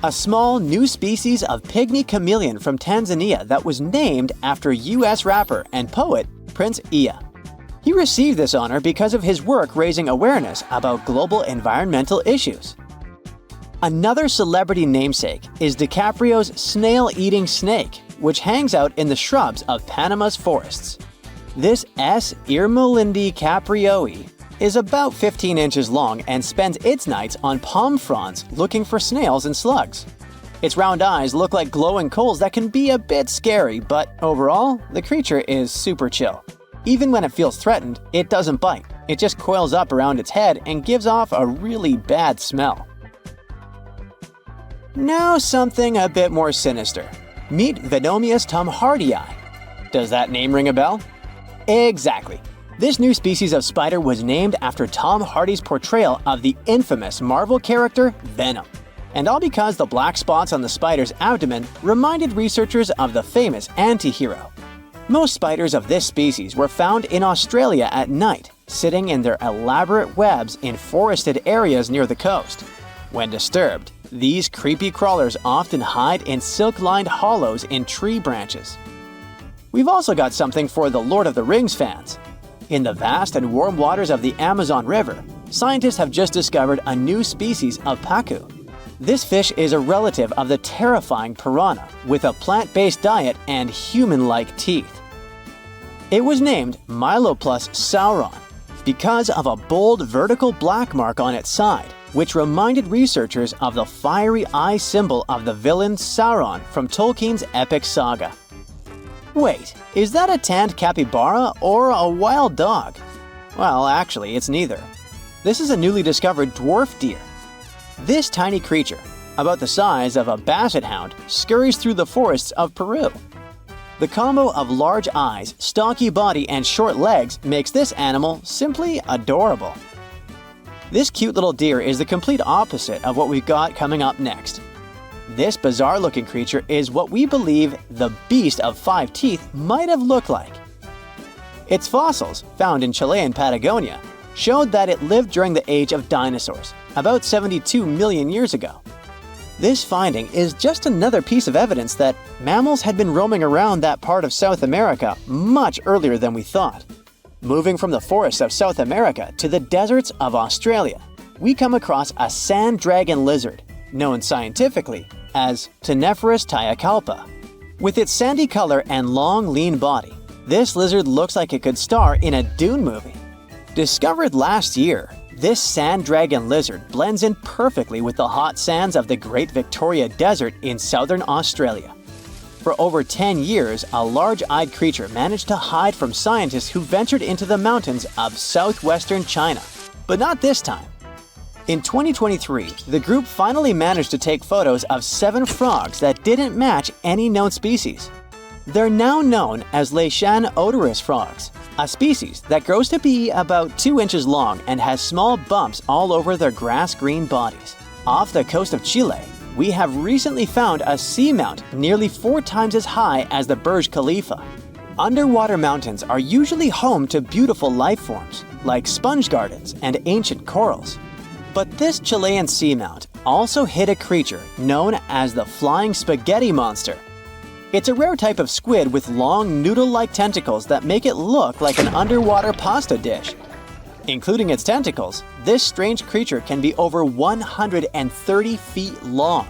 a small new species of pygmy chameleon from Tanzania that was named after US rapper and poet Prince Iya. He received this honor because of his work raising awareness about global environmental issues. Another celebrity namesake is DiCaprio's snail-eating snake, which hangs out in the shrubs of Panama's forests. This S. irmelindi caprioi is about 15 inches long and spends its nights on palm fronds looking for snails and slugs. Its round eyes look like glowing coals that can be a bit scary, but overall, the creature is super chill. Even when it feels threatened, it doesn't bite. It just coils up around its head and gives off a really bad smell. Now something a bit more sinister. Meet Venomius tomhardii. Does that name ring a bell? Exactly. This new species of spider was named after Tom Hardy's portrayal of the infamous Marvel character Venom. And all because the black spots on the spider's abdomen reminded researchers of the famous anti-hero. Most spiders of this species were found in Australia at night, sitting in their elaborate webs in forested areas near the coast. When disturbed, these creepy crawlers often hide in silk-lined hollows in tree branches. We've also got something for the Lord of the Rings fans. In the vast and warm waters of the Amazon River, scientists have just discovered a new species of pacu. This fish is a relative of the terrifying piranha, with a plant-based diet and human-like teeth. It was named Myloplus sauron because of a bold vertical black mark on its side, which reminded researchers of the fiery eye symbol of the villain Sauron from Tolkien's epic saga. Wait, is that a tanned capybara or a wild dog? Well, actually, it's neither. This is a newly discovered dwarf deer. This tiny creature, about the size of a basset hound, scurries through the forests of Peru. The combo of large eyes, stocky body, and short legs makes this animal simply adorable. This cute little deer is the complete opposite of what we've got coming up next. This bizarre-looking creature is what we believe the beast of 5 teeth might have looked like. Its fossils, found in Chilean Patagonia, showed that it lived during the age of dinosaurs, about 72 million years ago. This finding is just another piece of evidence that mammals had been roaming around that part of South America much earlier than we thought. Moving from the forests of South America to the deserts of Australia, we come across a sand dragon lizard, known scientifically as Cteniferus tayacalpa. With its sandy color and long, lean body, this lizard looks like it could star in a Dune movie. Discovered last year, this sand dragon lizard blends in perfectly with the hot sands of the Great Victoria Desert in southern Australia. For over 10 years, a large-eyed creature managed to hide from scientists who ventured into the mountains of southwestern China. But not this time. In 2023, the group finally managed to take photos of 7 frogs that didn't match any known species. They're now known as Leishan odorous frogs, a species that grows to be about 2 inches long and has small bumps all over their grass-green bodies. Off the coast of Chile, we have recently found a seamount nearly 4 times as high as the Burj Khalifa. Underwater mountains are usually home to beautiful life forms, like sponge gardens and ancient corals. But this Chilean seamount also hit a creature known as the flying spaghetti monster. It's a rare type of squid with long noodle-like tentacles that make it look like an underwater pasta dish. Including its tentacles, this strange creature can be over 130 feet long.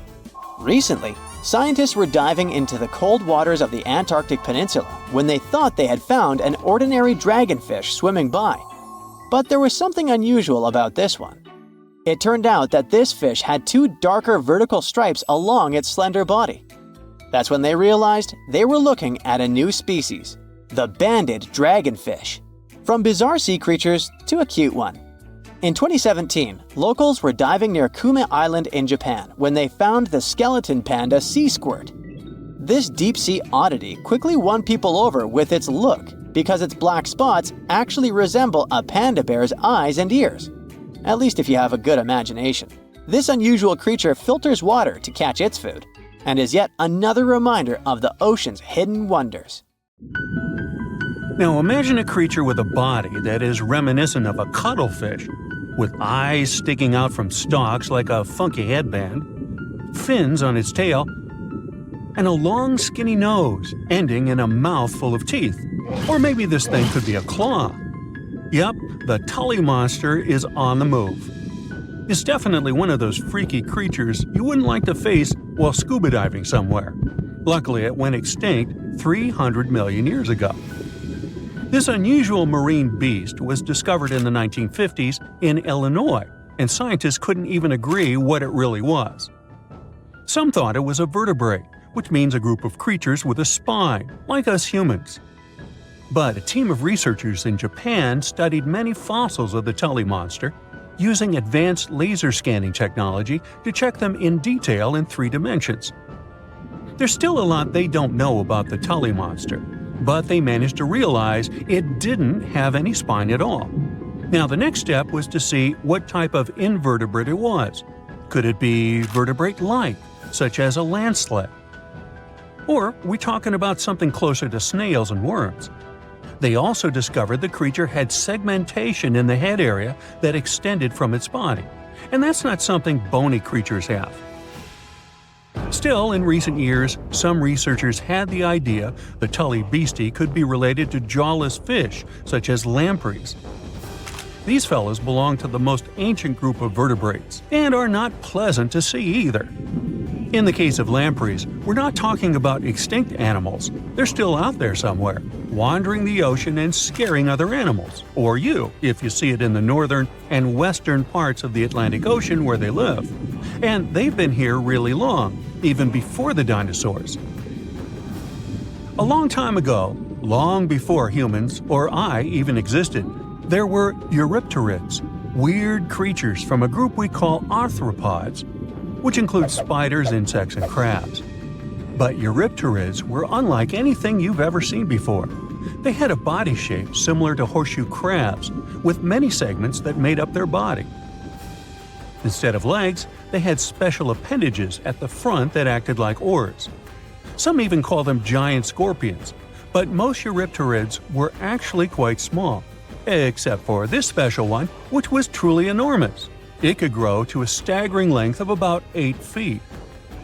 Recently, scientists were diving into the cold waters of the Antarctic Peninsula when they thought they had found an ordinary dragonfish swimming by. But there was something unusual about this one. It turned out that this fish had two darker vertical stripes along its slender body. That's when they realized they were looking at a new species, the banded dragonfish. From bizarre sea creatures to a cute one. In 2017, locals were diving near Kuma Island in Japan when they found the skeleton panda sea squirt. This deep-sea oddity quickly won people over with its look because its black spots actually resemble a panda bear's eyes and ears. At least if you have a good imagination. This unusual creature filters water to catch its food, and is yet another reminder of the ocean's hidden wonders. Now imagine a creature with a body that is reminiscent of a cuttlefish, with eyes sticking out from stalks like a funky headband, fins on its tail, and a long skinny nose ending in a mouth full of teeth. Or maybe this thing could be a claw. Yep, the Tully monster is on the move. It's definitely one of those freaky creatures you wouldn't like to face while scuba diving somewhere. Luckily, it went extinct 300 million years ago. This unusual marine beast was discovered in the 1950s in Illinois, and scientists couldn't even agree what it really was. Some thought it was a vertebrate, which means a group of creatures with a spine, like us humans. But a team of researchers in Japan studied many fossils of the Tully monster, using advanced laser scanning technology to check them in detail in 3 dimensions. There's still a lot they don't know about the Tully monster, but they managed to realize it didn't have any spine at all. Now the next step was to see what type of invertebrate it was. Could it be vertebrate-like, such as a land sled? Or are we talking about something closer to snails and worms? They also discovered the creature had segmentation in the head area that extended from its body, and that's not something bony creatures have. Still, in recent years, some researchers had the idea the Tully beastie could be related to jawless fish, such as lampreys. These fellows belong to the most ancient group of vertebrates, and are not pleasant to see either. In the case of lampreys, we're not talking about extinct animals. They're still out there somewhere, wandering the ocean and scaring other animals, or you, if you see it in the northern and western parts of the Atlantic Ocean where they live. And they've been here really long, even before the dinosaurs. A long time ago, long before humans or I even existed, there were Eurypterids, weird creatures from a group we call arthropods, which includes spiders, insects, and crabs. But Eurypterids were unlike anything you've ever seen before. They had a body shape similar to horseshoe crabs, with many segments that made up their body. Instead of legs, they had special appendages at the front that acted like oars. Some even call them giant scorpions, but most Eurypterids were actually quite small, except for this special one, which was truly enormous. It could grow to a staggering length of about 8 feet.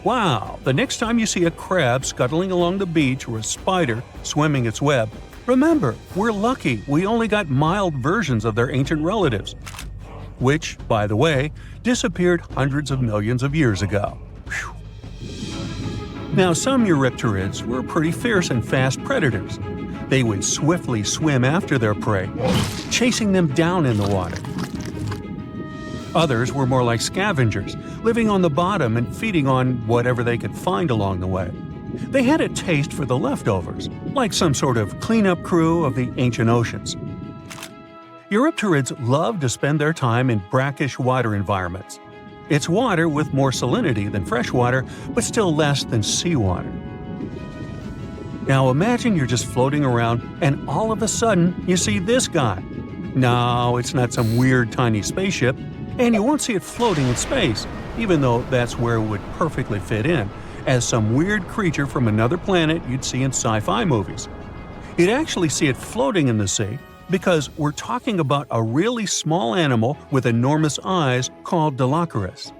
Wow! The next time you see a crab scuttling along the beach or a spider swimming its web, remember, we're lucky we only got mild versions of their ancient relatives, which, by the way, disappeared hundreds of millions of years ago. Whew. Now, some Eurypterids were pretty fierce and fast predators. They would swiftly swim after their prey, chasing them down in the water. Others were more like scavengers, living on the bottom and feeding on whatever they could find along the way. They had a taste for the leftovers, like some sort of cleanup crew of the ancient oceans. Eurypterids loved to spend their time in brackish water environments. It's water with more salinity than fresh water, but still less than seawater. Now imagine you're just floating around and all of a sudden you see this guy. No, it's not some weird tiny spaceship, and you won't see it floating in space, even though that's where it would perfectly fit in, as some weird creature from another planet you'd see in sci-fi movies. You'd actually see it floating in the sea because we're talking about a really small animal with enormous eyes called Dilophosaurus.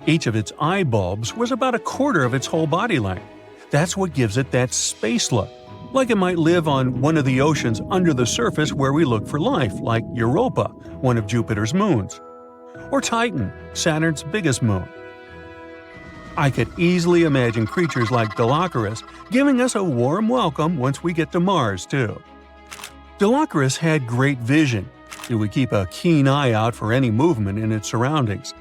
Each of its eye bulbs was about a quarter of its whole body length. That's what gives it that space look, like it might live on one of the oceans under the surface where we look for life, like Europa, one of Jupiter's moons, or Titan, Saturn's biggest moon. I could easily imagine creatures like Dilophosaurus giving us a warm welcome once we get to Mars, too. Dilophosaurus had great vision. It would keep a keen eye out for any movement in its surroundings.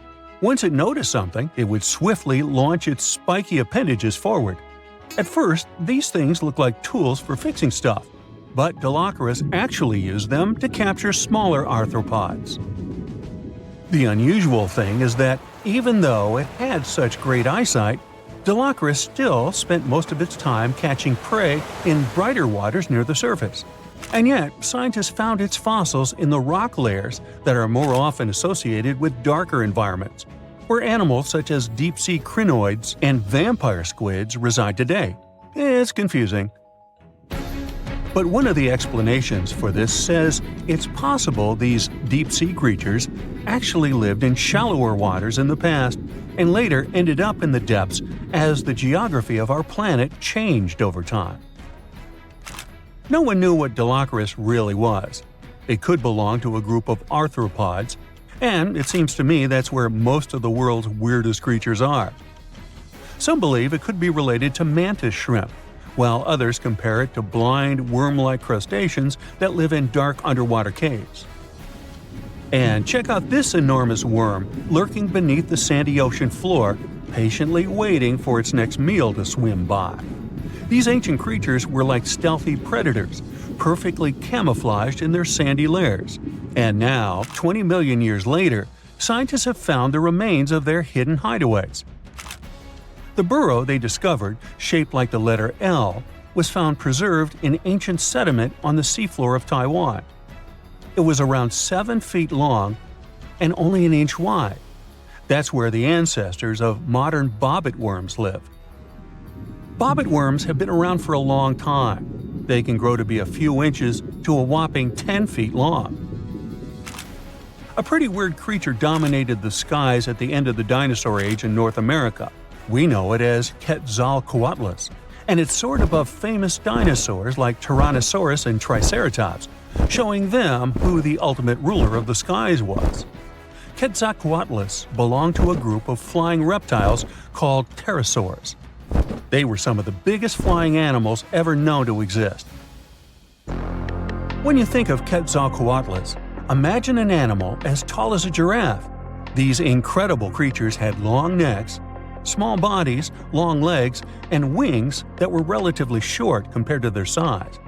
Once it noticed something, it would swiftly launch its spiky appendages forward. At first, these things looked like tools for fixing stuff, but Dilophosaurus actually used them to capture smaller arthropods. The unusual thing is that even though it had such great eyesight, Dilophosaurus still spent most of its time catching prey in brighter waters near the surface. And yet, scientists found its fossils in the rock layers that are more often associated with darker environments, where animals such as deep-sea crinoids and vampire squids reside today. It's confusing. But one of the explanations for this says it's possible these deep-sea creatures actually lived in shallower waters in the past and later ended up in the depths as the geography of our planet changed over time. No one knew what Dilophosaurus really was. It could belong to a group of arthropods, and it seems to me that's where most of the world's weirdest creatures are. Some believe it could be related to mantis shrimp, while others compare it to blind, worm-like crustaceans that live in dark underwater caves. And check out this enormous worm lurking beneath the sandy ocean floor, patiently waiting for its next meal to swim by. These ancient creatures were like stealthy predators, perfectly camouflaged in their sandy lairs. And now, 20 million years later, scientists have found the remains of their hidden hideaways. The burrow they discovered, shaped like the letter L, was found preserved in ancient sediment on the seafloor of Taiwan. It was around 7 feet long and only an inch wide. That's where the ancestors of modern bobbit worms live. Bobbit worms have been around for a long time. They can grow to be a few inches to a whopping 10 feet long. A pretty weird creature dominated the skies at the end of the dinosaur age in North America. We know it as Quetzalcoatlus, and it soared above famous dinosaurs like Tyrannosaurus and Triceratops, showing them who the ultimate ruler of the skies was. Quetzalcoatlus belonged to a group of flying reptiles called Pterosaurs. They were some of the biggest flying animals ever known to exist. When you think of Quetzalcoatlus, imagine an animal as tall as a giraffe. These incredible creatures had long necks, small bodies, long legs, and wings that were relatively short compared to their size.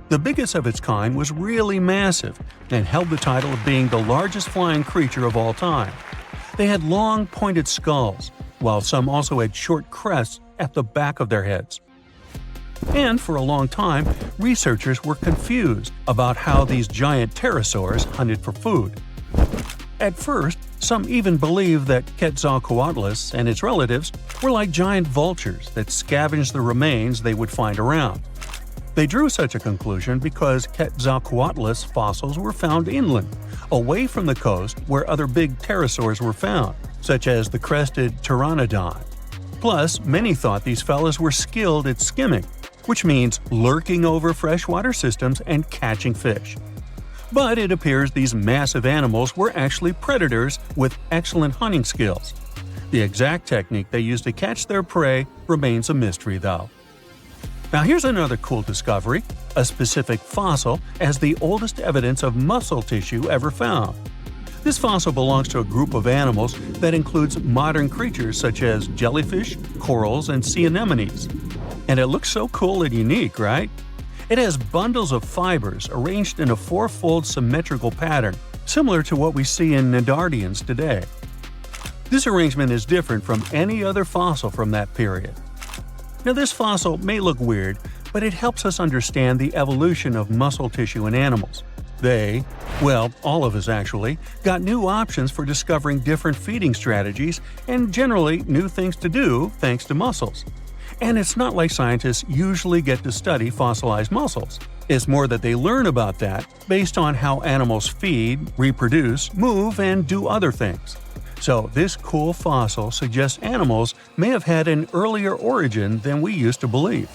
The biggest of its kind was really massive and held the title of being the largest flying creature of all time. They had long, pointed skulls, while some also had short crests at the back of their heads. And for a long time, researchers were confused about how these giant pterosaurs hunted for food. At first, some even believed that Quetzalcoatlus and its relatives were like giant vultures that scavenged the remains they would find around. They drew such a conclusion because Quetzalcoatlus fossils were found inland, away from the coast where other big pterosaurs were found, such as the crested Pteranodon. Plus, many thought these fellows were skilled at skimming, which means lurking over freshwater systems and catching fish. But it appears these massive animals were actually predators with excellent hunting skills. The exact technique they used to catch their prey remains a mystery, though. Now here's another cool discovery, a specific fossil as the oldest evidence of muscle tissue ever found. This fossil belongs to a group of animals that includes modern creatures such as jellyfish, corals, and sea anemones. And it looks so cool and unique, right? It has bundles of fibers arranged in a four-fold symmetrical pattern, similar to what we see in Nedardians today. This arrangement is different from any other fossil from that period. Now, this fossil may look weird, but it helps us understand the evolution of muscle tissue in animals. They, well, all of us actually, got new options for discovering different feeding strategies and generally new things to do thanks to muscles. And it's not like scientists usually get to study fossilized muscles. It's more that they learn about that based on how animals feed, reproduce, move, and do other things. So this cool fossil suggests animals may have had an earlier origin than we used to believe.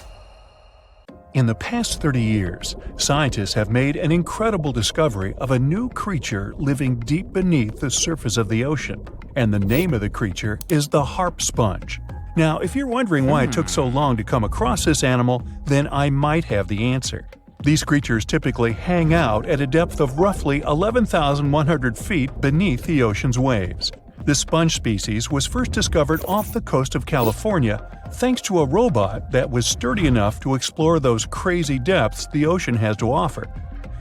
In the past 30 years, scientists have made an incredible discovery of a new creature living deep beneath the surface of the ocean, and the name of the creature is the harp sponge. Now, if you're wondering why it took so long to come across this animal, then I might have the answer. These creatures typically hang out at a depth of roughly 11,100 feet beneath the ocean's waves. This sponge species was first discovered off the coast of California thanks to a robot that was sturdy enough to explore those crazy depths the ocean has to offer.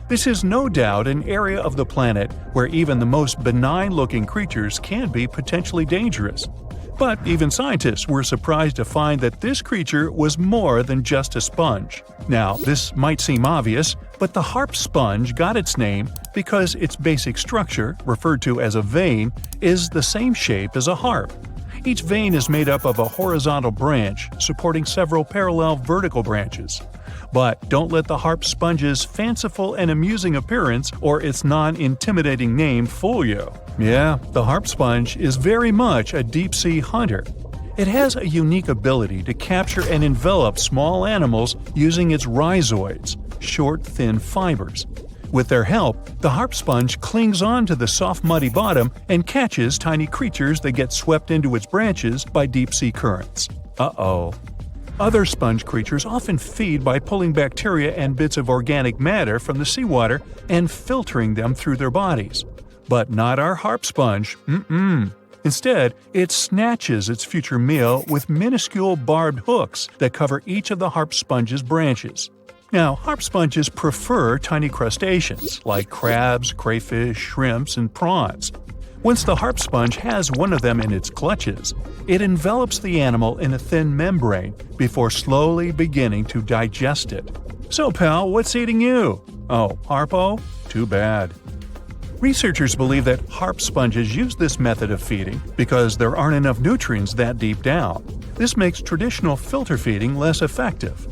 This is no doubt an area of the planet where even the most benign-looking creatures can be potentially dangerous. But even scientists were surprised to find that this creature was more than just a sponge. Now, this might seem obvious, but the harp sponge got its name because its basic structure, referred to as a vein, is the same shape as a harp. Each vein is made up of a horizontal branch supporting several parallel vertical branches. But don't let the harp sponge's fanciful and amusing appearance or its non-intimidating name fool you. Yeah, the harp sponge is very much a deep-sea hunter. It has a unique ability to capture and envelop small animals using its rhizoids, short, thin fibers. With their help, the harp sponge clings on to the soft, muddy bottom and catches tiny creatures that get swept into its branches by deep-sea currents. Uh-oh. Other sponge creatures often feed by pulling bacteria and bits of organic matter from the seawater and filtering them through their bodies. But not our harp sponge. Instead, it snatches its future meal with minuscule barbed hooks that cover each of the harp sponge's branches. Now, harp sponges prefer tiny crustaceans like crabs, crayfish, shrimps, and prawns. Once the harp sponge has one of them in its clutches, it envelops the animal in a thin membrane before slowly beginning to digest it. So, pal, what's eating you? Oh, harpo? Too bad. Researchers believe that harp sponges use this method of feeding because there aren't enough nutrients that deep down. This makes traditional filter feeding less effective.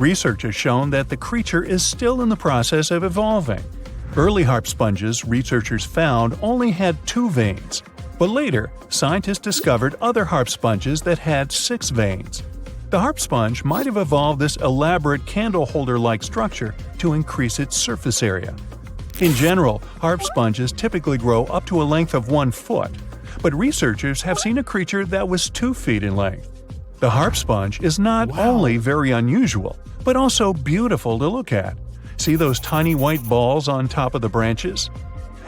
Research has shown that the creature is still in the process of evolving. Early harp sponges, researchers found, only had 2 veins, but later, scientists discovered other harp sponges that had 6 veins. The harp sponge might have evolved this elaborate candle holder-like structure to increase its surface area. In general, harp sponges typically grow up to a length of 1 foot, but researchers have seen a creature that was 2 feet in length. The harp sponge is not only very unusual, but also beautiful to look at. See those tiny white balls on top of the branches?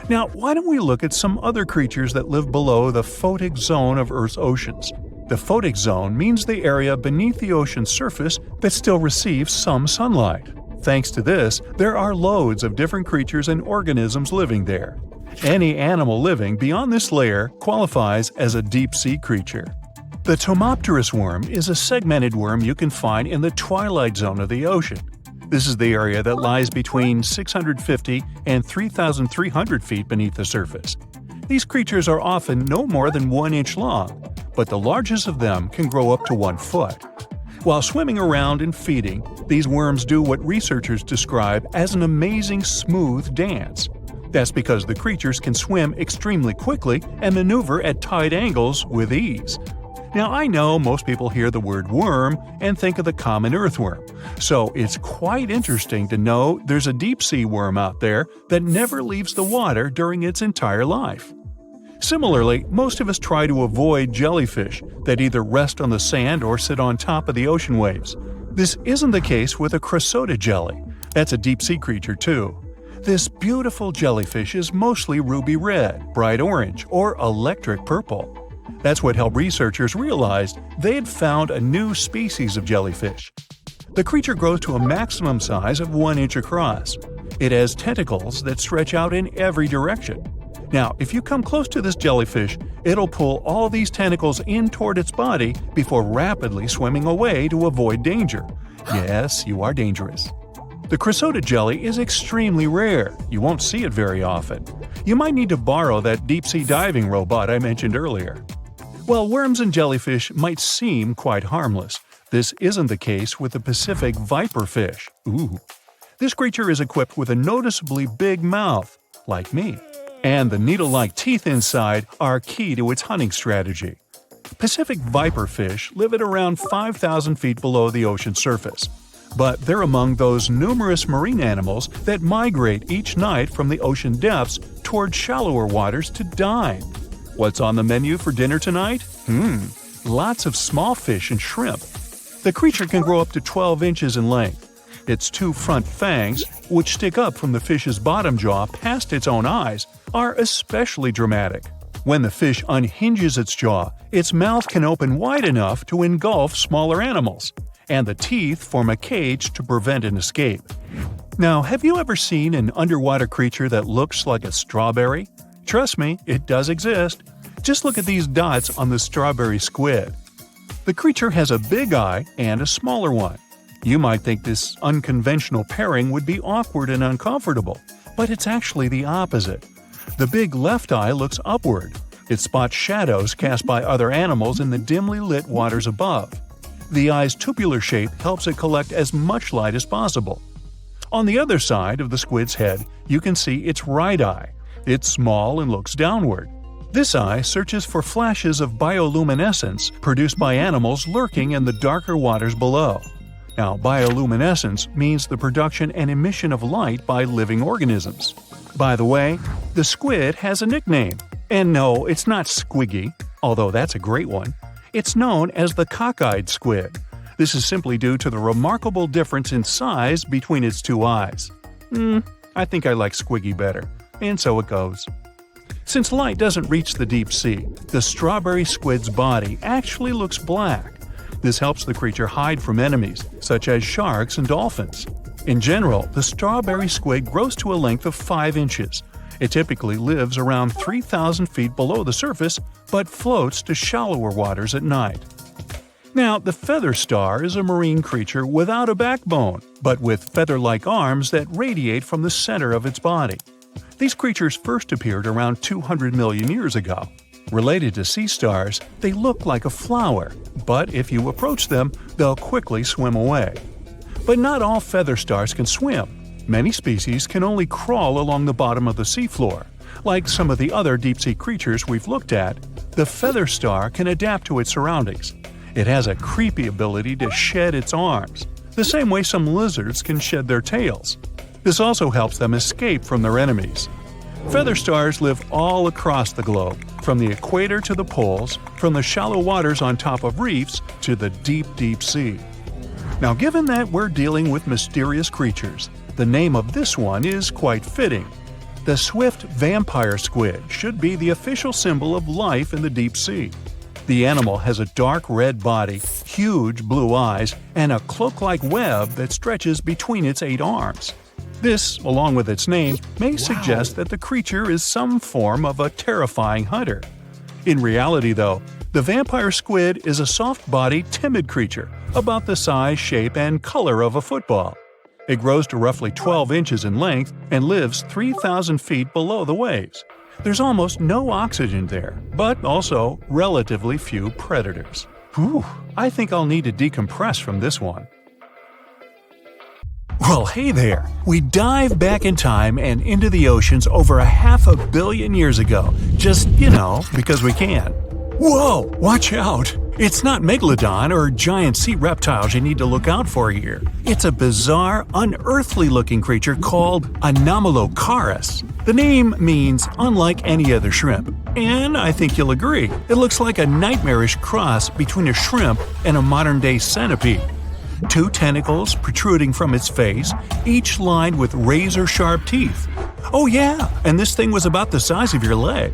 Now, why don't we look at some other creatures that live below the photic zone of Earth's oceans? The photic zone means the area beneath the ocean's surface that still receives some sunlight. Thanks to this, there are loads of different creatures and organisms living there. Any animal living beyond this layer qualifies as a deep-sea creature. The Tomopterus worm is a segmented worm you can find in the twilight zone of the ocean. This is the area that lies between 650 and 3,300 feet beneath the surface. These creatures are often no more than 1 inch long, but the largest of them can grow up to 1 foot. While swimming around and feeding, these worms do what researchers describe as an amazing smooth dance. That's because the creatures can swim extremely quickly and maneuver at tight angles with ease. Now, I know most people hear the word worm and think of the common earthworm, so it's quite interesting to know there's a deep-sea worm out there that never leaves the water during its entire life. Similarly, most of us try to avoid jellyfish that either rest on the sand or sit on top of the ocean waves. This isn't the case with a Chrysoda jelly. That's a deep-sea creature too. This beautiful jellyfish is mostly ruby red, bright orange, or electric purple. That's what helped researchers realize they had found a new species of jellyfish. The creature grows to a maximum size of 1 inch across. It has tentacles that stretch out in every direction. Now, if you come close to this jellyfish, it'll pull all these tentacles in toward its body before rapidly swimming away to avoid danger. Yes, you are dangerous. The Chrysoda jelly is extremely rare. You won't see it very often. You might need to borrow that deep-sea diving robot I mentioned earlier. While worms and jellyfish might seem quite harmless, this isn't the case with the Pacific viperfish. Ooh. This creature is equipped with a noticeably big mouth, like me. and the needle-like teeth inside are key to its hunting strategy. Pacific viperfish live at around 5,000 feet below the ocean surface, but they're among those numerous marine animals that migrate each night from the ocean depths toward shallower waters to dine. What's on the menu for dinner tonight? Lots of small fish and shrimp. The creature can grow up to 12 inches in length. Its two front fangs, which stick up from the fish's bottom jaw past its own eyes, are especially dramatic. When the fish unhinges its jaw, its mouth can open wide enough to engulf smaller animals, and the teeth form a cage to prevent an escape. Now, have you ever seen an underwater creature that looks like a strawberry? Trust me, it does exist. Just look at these dots on the strawberry squid. The creature has a big eye and a smaller one. You might think this unconventional pairing would be awkward and uncomfortable, but it's actually the opposite. The big left eye looks upward. It spots shadows cast by other animals in the dimly lit waters above. The eye's tubular shape helps it collect as much light as possible. On the other side of the squid's head, you can see its right eye. It's small and looks downward. This eye searches for flashes of bioluminescence produced by animals lurking in the darker waters below. Now, bioluminescence means the production and emission of light by living organisms. By the way, the squid has a nickname. And no, it's not Squiggy, although that's a great one. It's known as the cockeyed squid. This is simply due to the remarkable difference in size between its two eyes. I think I like Squiggy better, and so it goes. Since light doesn't reach the deep sea, the strawberry squid's body actually looks black. This helps the creature hide from enemies, such as sharks and dolphins. In general, the strawberry squid grows to a length of 5 inches. It typically lives around 3,000 feet below the surface, but floats to shallower waters at night. Now, the feather star is a marine creature without a backbone, but with feather-like arms that radiate from the center of its body. These creatures first appeared around 200 million years ago. Related to sea stars, they look like a flower, but if you approach them, they'll quickly swim away. But not all feather stars can swim. Many species can only crawl along the bottom of the seafloor. Like some of the other deep-sea creatures we've looked at, the feather star can adapt to its surroundings. It has a creepy ability to shed its arms, the same way some lizards can shed their tails. This also helps them escape from their enemies. Feather stars live all across the globe, from the equator to the poles, from the shallow waters on top of reefs to the deep, deep sea. Now, given that we're dealing with mysterious creatures, the name of this one is quite fitting. The swift vampire squid should be the official symbol of life in the deep sea. The animal has a dark red body, huge blue eyes, and a cloak-like web that stretches between its 8 arms. This, along with its name, may suggest that the creature is some form of a terrifying hunter. In reality, though, the vampire squid is a soft-bodied, timid creature, about the size, shape, and color of a football. It grows to roughly 12 inches in length and lives 3,000 feet below the waves. There's almost no oxygen there, but also relatively few predators. Whew, I think I'll need to decompress from this one. Well, hey there! We dive back in time and into the oceans over 500 million years ago, just, because we can. Whoa! Watch out! It's not Megalodon or giant sea reptiles you need to look out for here. It's a bizarre, unearthly-looking creature called Anomalocaris. The name means unlike any other shrimp, and I think you'll agree, it looks like a nightmarish cross between a shrimp and a modern-day centipede. 2 tentacles protruding from its face, each lined with razor-sharp teeth. Oh yeah, and this thing was about the size of your leg.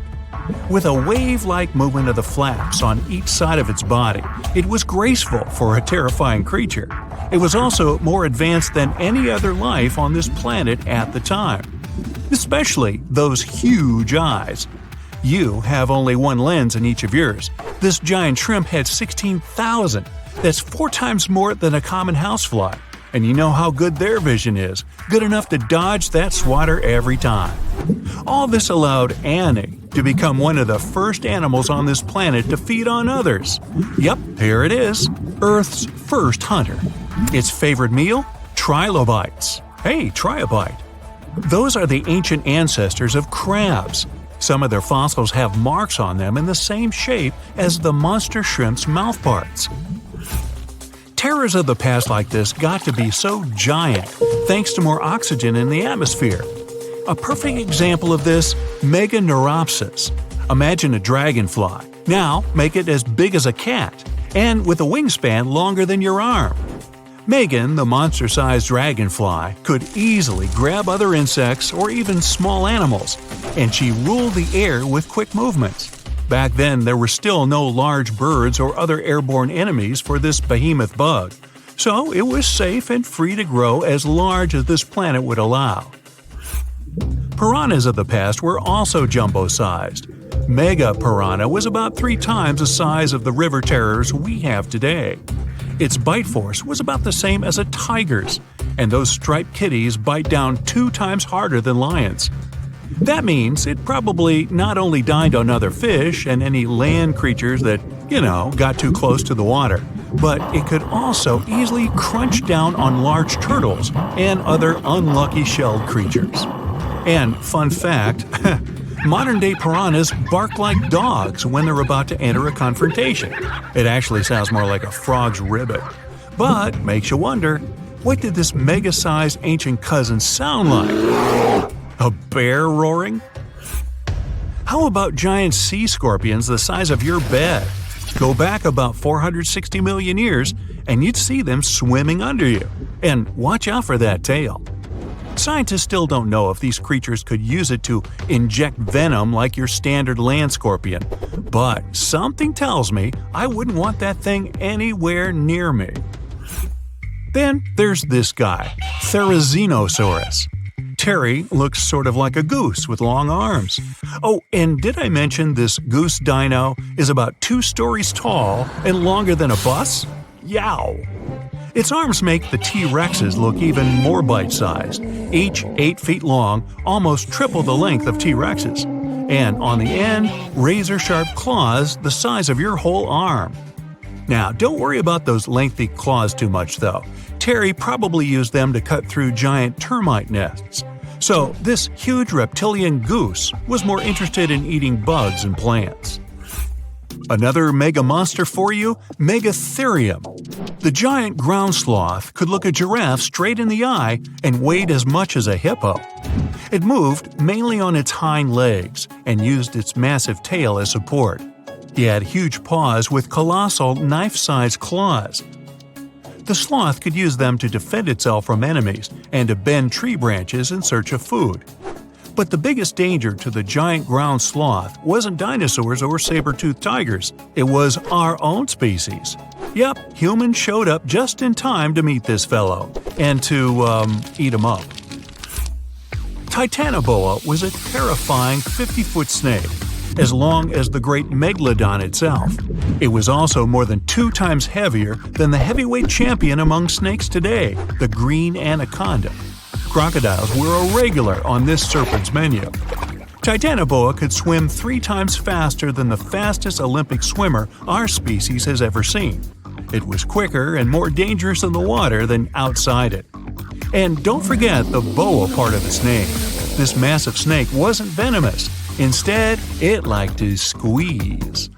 With a wave-like movement of the flaps on each side of its body, it was graceful for a terrifying creature. It was also more advanced than any other life on this planet at the time. Especially those huge eyes. You have only one lens in each of yours. This giant shrimp had 16,000. That's 4 times more than a common housefly. And you know how good their vision is, good enough to dodge that swatter every time. All this allowed Annie to become one of the first animals on this planet to feed on others. Yep, here it is, Earth's first hunter. Its favorite meal? Trilobites. Hey, try a bite. Those are the ancient ancestors of crabs. Some of their fossils have marks on them in the same shape as the monster shrimp's mouthparts. Terrors of the past like this got to be so giant thanks to more oxygen in the atmosphere. A perfect example of this, Meganeuropsis. Imagine a dragonfly. Now make it as big as a cat, and with a wingspan longer than your arm. Megan, the monster-sized dragonfly, could easily grab other insects or even small animals, and she ruled the air with quick movements. Back then, there were still no large birds or other airborne enemies for this behemoth bug, so it was safe and free to grow as large as this planet would allow. Piranhas of the past were also jumbo-sized. Mega piranha was about 3 times the size of the river terrors we have today. Its bite force was about the same as a tiger's, and those striped kitties bite down 2 times harder than lions. That means it probably not only dined on other fish and any land creatures that, got too close to the water, but it could also easily crunch down on large turtles and other unlucky shelled creatures. And fun fact, modern-day piranhas bark like dogs when they're about to enter a confrontation. It actually sounds more like a frog's ribbit. But makes you wonder, what did this mega-sized ancient cousin sound like? A bear roaring? How about giant sea scorpions the size of your bed? Go back about 460 million years and you'd see them swimming under you. And watch out for that tail. Scientists still don't know if these creatures could use it to inject venom like your standard land scorpion, but something tells me I wouldn't want that thing anywhere near me. Then there's this guy, Therizinosaurus. Terry looks sort of like a goose with long arms. Oh, and did I mention this goose dino is about 2 stories tall and longer than a bus? Yow! Its arms make the T-Rexes look even more bite-sized, each 8 feet long, almost triple the length of T-Rexes. And on the end, razor-sharp claws the size of your whole arm. Now, don't worry about those lengthy claws too much, though. Terry probably used them to cut through giant termite nests. So, this huge reptilian goose was more interested in eating bugs and plants. Another mega monster for you, Megatherium. The giant ground sloth could look a giraffe straight in the eye and weighed as much as a hippo. It moved mainly on its hind legs and used its massive tail as support. He had huge paws with colossal knife-sized claws. The sloth could use them to defend itself from enemies and to bend tree branches in search of food. But the biggest danger to the giant ground sloth wasn't dinosaurs or saber-toothed tigers, it was our own species. Yep, humans showed up just in time to meet this fellow, and to, eat him up. Titanoboa was a terrifying 50-foot snake, as long as the great Megalodon itself. It was also more than 2 times heavier than the heavyweight champion among snakes today, the green anaconda. Crocodiles were a regular on this serpent's menu. Titanoboa could swim 3 times faster than the fastest Olympic swimmer our species has ever seen. It was quicker and more dangerous in the water than outside it. And don't forget the boa part of its name. This massive snake wasn't venomous. Instead, it liked to squeeze.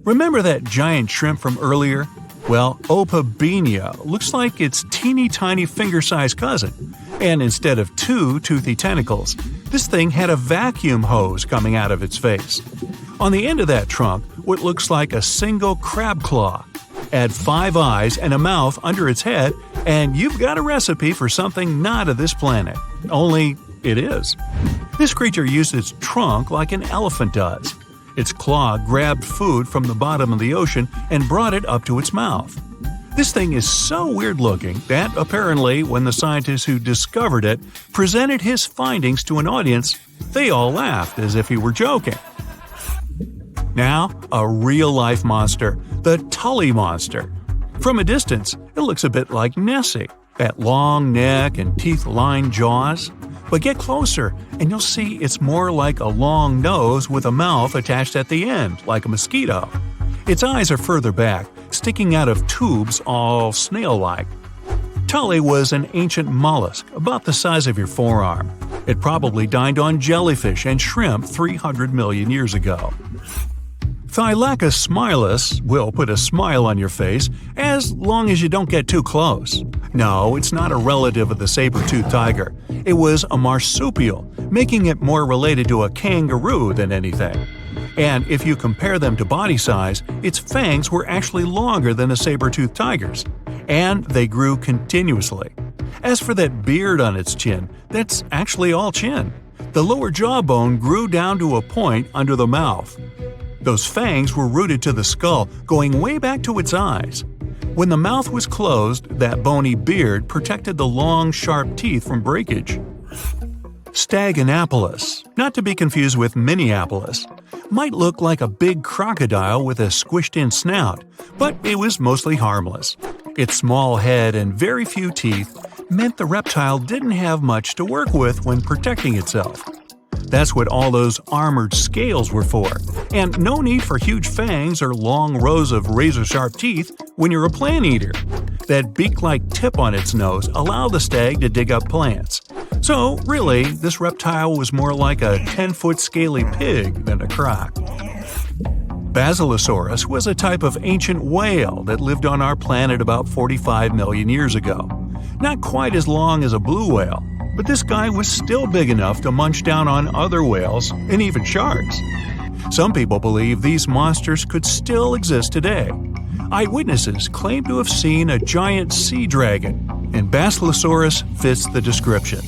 Remember that giant shrimp from earlier? Well, Opabenia looks like its teeny-tiny finger-sized cousin. And instead of 2 toothy tentacles, this thing had a vacuum hose coming out of its face. On the end of that trunk, what looks like a single crab claw. Add 5 eyes and a mouth under its head, and you've got a recipe for something not of this planet. Only it is. This creature used its trunk like an elephant does. Its claw grabbed food from the bottom of the ocean and brought it up to its mouth. This thing is so weird-looking that, apparently, when the scientists who discovered it presented his findings to an audience, they all laughed as if he were joking. Now, a real-life monster, the Tully monster. From a distance, it looks a bit like Nessie, that long neck and teeth-lined jaws. But get closer, and you'll see it's more like a long nose with a mouth attached at the end, like a mosquito. Its eyes are further back, sticking out of tubes all snail-like. Tully was an ancient mollusk, about the size of your forearm. It probably dined on jellyfish and shrimp 300 million years ago. Thylacosmilus will put a smile on your face as long as you don't get too close. No, it's not a relative of the saber-toothed tiger. It was a marsupial, making it more related to a kangaroo than anything. And if you compare them to body size, its fangs were actually longer than a saber-toothed tiger's. And they grew continuously. As for that beard on its chin, that's actually all chin. The lower jawbone grew down to a point under the mouth. Those fangs were rooted to the skull, going way back to its eyes. When the mouth was closed, that bony beard protected the long, sharp teeth from breakage. Staganapolis, not to be confused with Minneapolis, might look like a big crocodile with a squished-in snout, but it was mostly harmless. Its small head and very few teeth meant the reptile didn't have much to work with when protecting itself. That's what all those armored scales were for, and no need for huge fangs or long rows of razor-sharp teeth when you're a plant eater. That beak-like tip on its nose allowed the stag to dig up plants. So, really, this reptile was more like a 10-foot scaly pig than a croc. Basilosaurus was a type of ancient whale that lived on our planet about 45 million years ago. Not quite as long as a blue whale, but this guy was still big enough to munch down on other whales and even sharks. Some people believe these monsters could still exist today. Eyewitnesses claim to have seen a giant sea dragon, and Basilosaurus fits the description.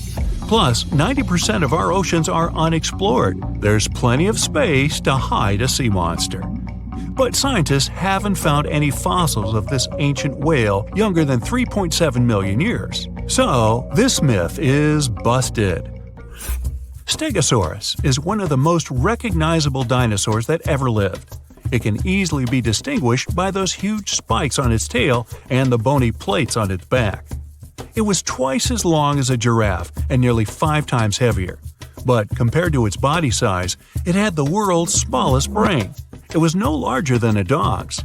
Plus, 90% of our oceans are unexplored. There's plenty of space to hide a sea monster. But scientists haven't found any fossils of this ancient whale younger than 3.7 million years. So, this myth is busted. Stegosaurus is one of the most recognizable dinosaurs that ever lived. It can easily be distinguished by those huge spikes on its tail and the bony plates on its back. It was twice as long as a giraffe and nearly 5 times heavier. But compared to its body size, it had the world's smallest brain. It was no larger than a dog's.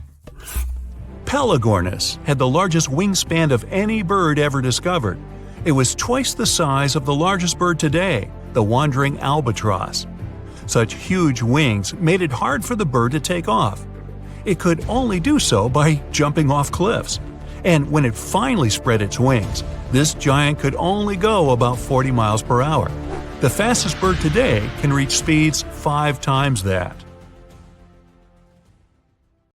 Pelagornis had the largest wingspan of any bird ever discovered. It was twice the size of the largest bird today, the wandering albatross. Such huge wings made it hard for the bird to take off. It could only do so by jumping off cliffs. And when it finally spread its wings, this giant could only go about 40 miles per hour. The fastest bird today can reach speeds 5 times that.